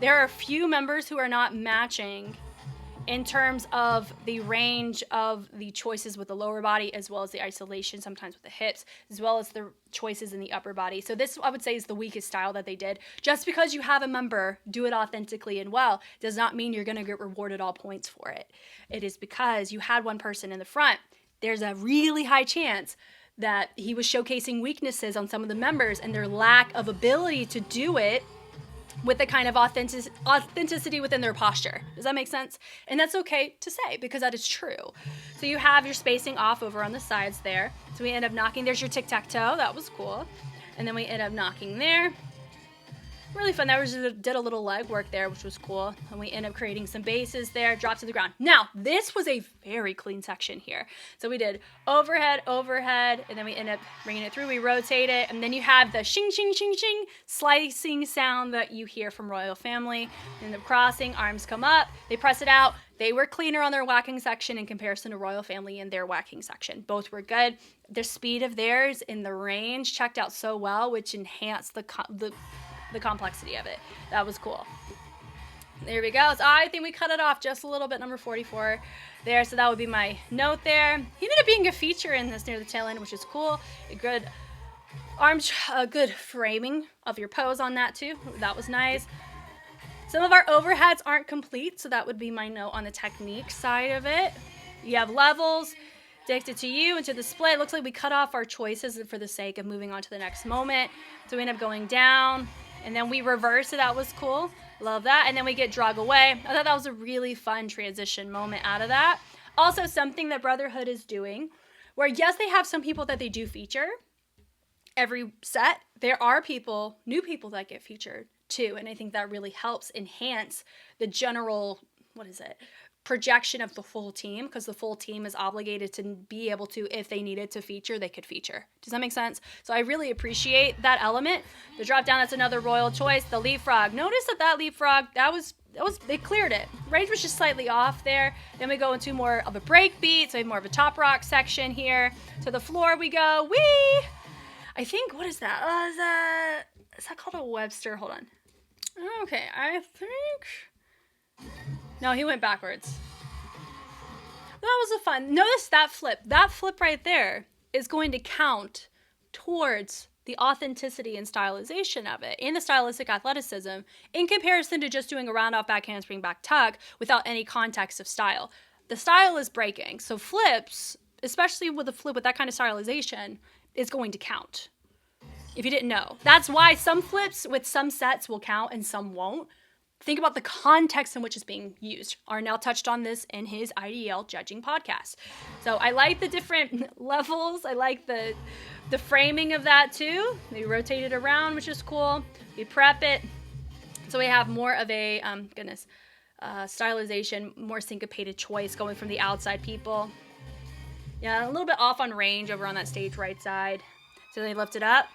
S1: There are a few members who are not matching in terms of the range of the choices with the lower body, as well as the isolation, sometimes with the hips, as well as the choices in the upper body. So this, I would say, is the weakest style that they did. Just because you have a member do it authentically and well does not mean you're going to get rewarded all points for it. It is because you had one person in the front. There's a really high chance that he was showcasing weaknesses on some of the members and their lack of ability to do it with the kind of authenticity within their posture. Does that make sense? And that's okay to say, because that is true. So you have your spacing off over on the sides there. So we end up knocking. There's your tic-tac-toe. That was cool. And then we end up knocking there. Really fun. That was did a little leg work there, which was cool. And we end up creating some bases there, drop to the ground. Now, this was a very clean section here. So we did overhead, and then we end up bringing it through. We rotate it, and then you have the shing, shing, shing, shing slicing sound that you hear from Royal Family. End up crossing, arms come up, they press it out. They were cleaner on their whacking section in comparison to Royal Family in their whacking section. Both were good. The speed of theirs in the range checked out so well, which enhanced the complexity of it. That was cool. There we go. So I think we cut it off just a little bit, number 44 there. So that would be my note there. He ended up being a feature in this near the tail end, which is cool. A good arm, a good framing of your pose on that too. That was nice. Some of our overheads aren't complete, so that would be my note on the technique side of it. You have levels dictated to you and to the split. It looks like we cut off our choices for the sake of moving on to the next moment. So we end up going down, and then we reverse, so that was cool. Love that. And then we get drug away. I thought that was a really fun transition moment out of that. Also, something that Brotherhood is doing, where yes, they have some people that they do feature every set. There are people, new people that get featured too. And I think that really helps enhance the general, projection of the full team, because the full team is obligated to be able to, if they needed to feature, they could feature. Does that make sense? So I really appreciate that element. The drop down, that's another royal choice. The leapfrog. Notice that leapfrog, they cleared it. Range was just slightly off there. Then we go into more of a break beat, so we have more of a top rock section here. To the floor we go. Whee! I think, what is that? Is that called a Webster? Hold on. Okay, I think... No, he went backwards. That was a fun... Notice that flip. That flip right there is going to count towards the authenticity and stylization of it, and the stylistic athleticism, in comparison to just doing a round off back handspring back tuck without any context of style. The style is breaking, so flips, especially with a flip with that kind of stylization, is going to count. If you didn't know. That's why some flips with some sets will count and some won't. Think about the context in which it's being used. Arnell touched on this in his IDL judging podcast. So I like the different levels. I like the framing of that too. We rotate it around, which is cool. We prep it. So we have more of a, stylization, more syncopated choice going from the outside people. Yeah, a little bit off on range over on that stage right side. So they lift it up.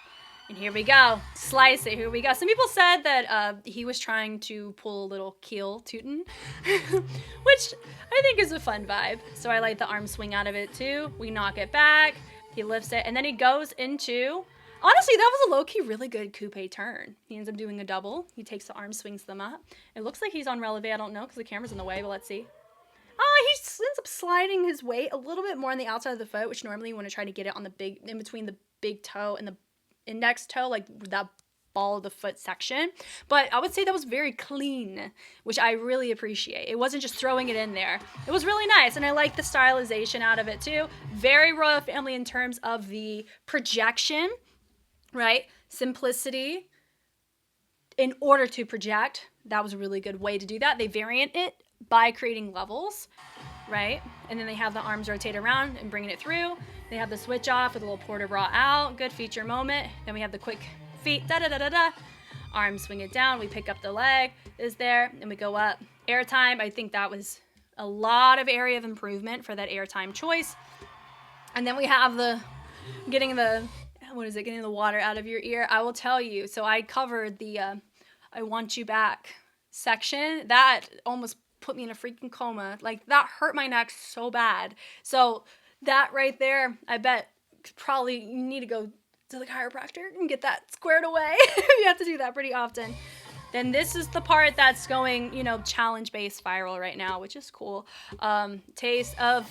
S1: And here we go. Slice it. Here we go. Some people said that he was trying to pull a little keel tootin', which I think is a fun vibe. So I like the arm swing out of it too. We knock it back. He lifts it. And then he goes into... Honestly, that was a low-key really good coupe turn. He ends up doing a double. He takes the arm, swings them up. It looks like he's on releve. I don't know because the camera's in the way, but let's see. He ends up sliding his weight a little bit more on the outside of the foot, which normally you want to try to get it on the big, in between the big toe and the index toe, like that ball of the foot section. But I would say that was very clean, which I really appreciate. It wasn't just throwing it in there. It was really nice, and I like the stylization out of it too. Very royal family in terms of the projection, right? Simplicity in order to project. That was a really good way to do that. They variant it by creating levels, right? And then they have the arms rotate around and bringing it through. They have the switch off with a little port de bras out. Good feature moment. Then we have the quick feet. Da-da-da-da-da. Arms swing it down. We pick up the leg. Is there. And we go up. Airtime. I think that was a lot of area of improvement for that airtime choice. And then we have getting the water out of your ear. I will tell you. So I covered the I want you back section. That almost put me in a freaking coma. Like, that hurt my neck so bad. So that right there, I bet probably you need to go to the chiropractor and get that squared away. You have to do that pretty often. Then this is the part that's going, challenge-based viral right now, which is cool. Taste of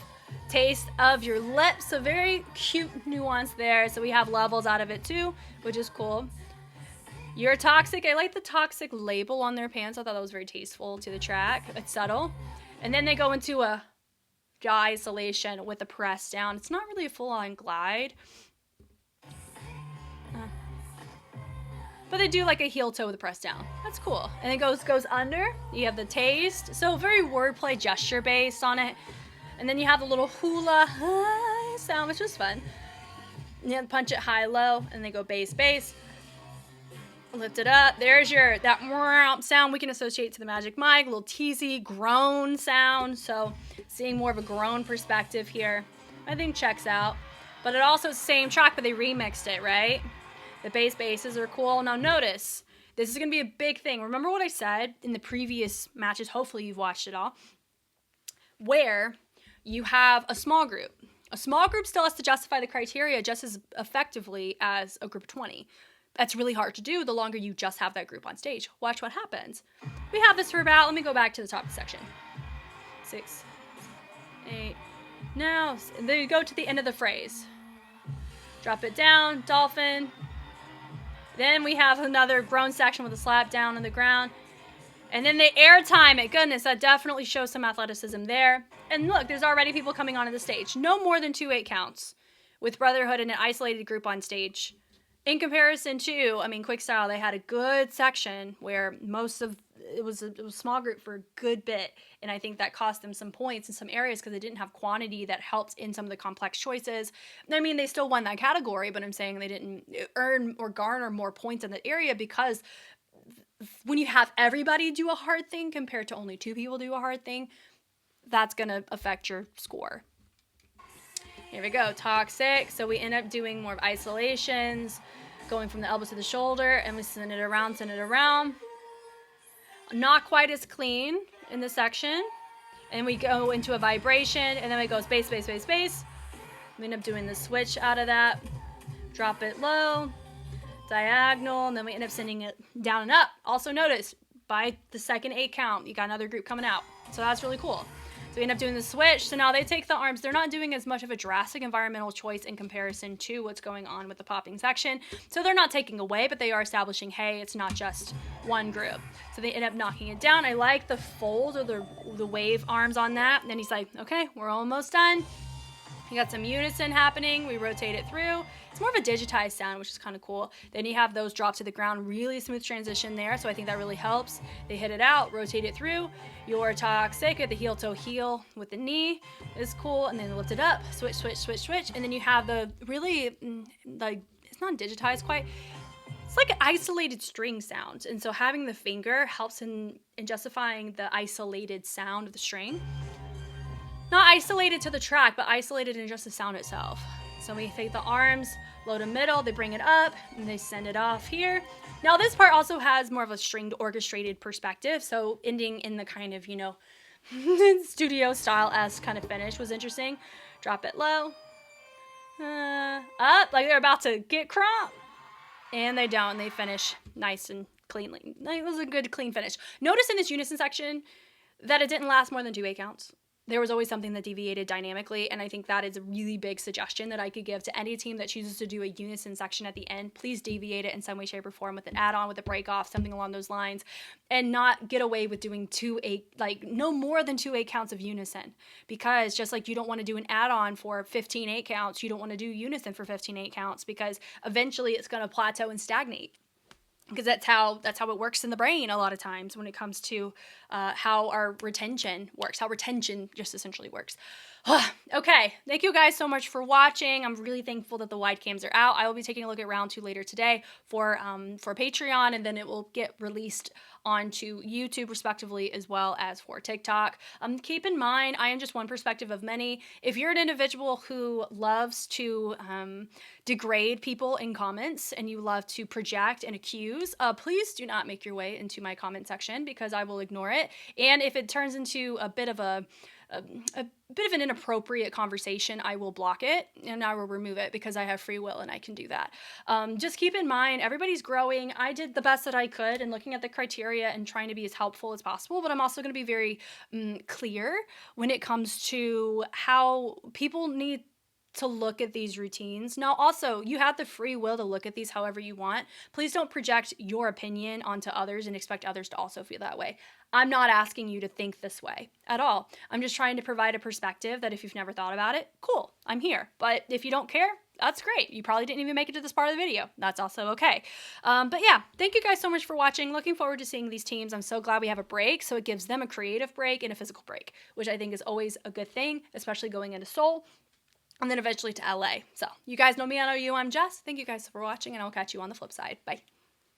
S1: your lips. A very cute nuance there. So we have levels out of it too, which is cool. You're toxic. I like the toxic label on their pants. I thought that was very tasteful to the track. It's subtle. And then they go into a jaw isolation with a press down. It's not really a full-on glide. But they do like a heel toe with a press down. That's cool. And it goes under. You have the taste. So very wordplay gesture based on it. And then you have the little hula sound, which was fun. You have to punch it high-low, and they go bass. Lift it up. There's that sound we can associate to the Magic Mike. A little teasy groan sound. So seeing more of a groan perspective here, I think checks out. But it also is the same track, but they remixed it, right? The basses are cool. Now notice, this is going to be a big thing. Remember what I said in the previous matches? Hopefully you've watched it all. Where you have a small group. A small group still has to justify the criteria just as effectively as a group of 20. That's really hard to do the longer you just have that group on stage. Watch what happens. We have this for about, let me go back to the top of the section. 6, 8, now, and then you go to the end of the phrase. Drop it down, dolphin. Then we have another groan section with a slap down on the ground. And then the air time, goodness, that definitely shows some athleticism there. And look, there's already people coming onto the stage. No more than 2 8 counts with Brotherhood in an isolated group on stage. In comparison to, Quick Style, they had a good section where it was a small group for a good bit. And I think that cost them some points in some areas because they didn't have quantity that helped in some of the complex choices. They still won that category, but I'm saying they didn't earn or garner more points in that area because when you have everybody do a hard thing compared to only 2 people do a hard thing, that's going to affect your score. Here we go, toxic. So we end up doing more of isolations, going from the elbow to the shoulder, and we send it around. Not quite as clean in this section. And we go into a vibration, and then we go space. We end up doing the switch out of that. Drop it low, diagonal, and then we end up sending it down and up. Also notice, by the second 8 count, you got another group coming out. So that's really cool. So we end up doing the switch. So now they take the arms. They're not doing as much of a drastic environmental choice in comparison to what's going on with the popping section. So they're not taking away, but they are establishing, hey, it's not just one group. So they end up knocking it down. I like the fold or the wave arms on that. And then he's like, okay, we're almost done. You got some unison happening. We rotate it through. It's more of a digitized sound, which is kind of cool. Then you have those drop to the ground, really smooth transition there. So I think that really helps. They hit it out, rotate it through. Your toxic at the heel toe heel with the knee is cool. And then lift it up, switch. And then you have the really, it's not digitized quite. It's like an isolated string sound. And so having the finger helps in justifying the isolated sound of the string. Not isolated to the track, but isolated in just the sound itself. So we take the arms, low to middle, they bring it up, and they send it off here. Now this part also has more of a stringed orchestrated perspective, so ending in the kind of, studio style-esque kind of finish was interesting. Drop it low, up, like they're about to get crump, and they don't, and they finish nice and cleanly. It was a good, clean finish. Notice in this unison section that it didn't last more than 2 8 counts. There was always something that deviated dynamically, and I think that is a really big suggestion that I could give to any team that chooses to do a unison section at the end. Please deviate it in some way, shape, or form with an add-on, with a break-off, something along those lines, and not get away with doing no more than 2 8 counts of unison. Because just like you don't want to do an add-on for 15 8 counts, you don't want to do unison for 15 8 counts, because eventually it's going to plateau and stagnate. Because that's how it works in the brain a lot of times when it comes to how our retention works, how retention just essentially works. Okay, thank you guys so much for watching. I'm really thankful that the wide cams are out. I will be taking a look at round 2 later today for Patreon, and then it will get released onto YouTube respectively, as well as for TikTok. Keep in mind, I am just one perspective of many. If you're an individual who loves to degrade people in comments and you love to project and accuse, please do not make your way into my comment section, because I will ignore it. And if it turns into a bit of an inappropriate conversation, I will block it and I will remove it, because I have free will and I can do that. Just keep in mind, everybody's growing. I did the best that I could in looking at the criteria and trying to be as helpful as possible, but I'm also going to be very clear when it comes to how people need to look at these routines. Now, also, you have the free will to look at these however you want. Please don't project your opinion onto others and expect others to also feel that way. I'm not asking you to think this way at all. I'm just trying to provide a perspective that if you've never thought about it, cool, I'm here. But if you don't care, that's great. You probably didn't even make it to this part of the video. That's also okay. But yeah, thank you guys so much for watching. Looking forward to seeing these teams. I'm so glad we have a break, so it gives them a creative break and a physical break, which I think is always a good thing, especially going into Seoul and then eventually to LA. So you guys know me, I know you. I'm Jess. Thank you guys for watching, and I'll catch you on the flip side. Bye.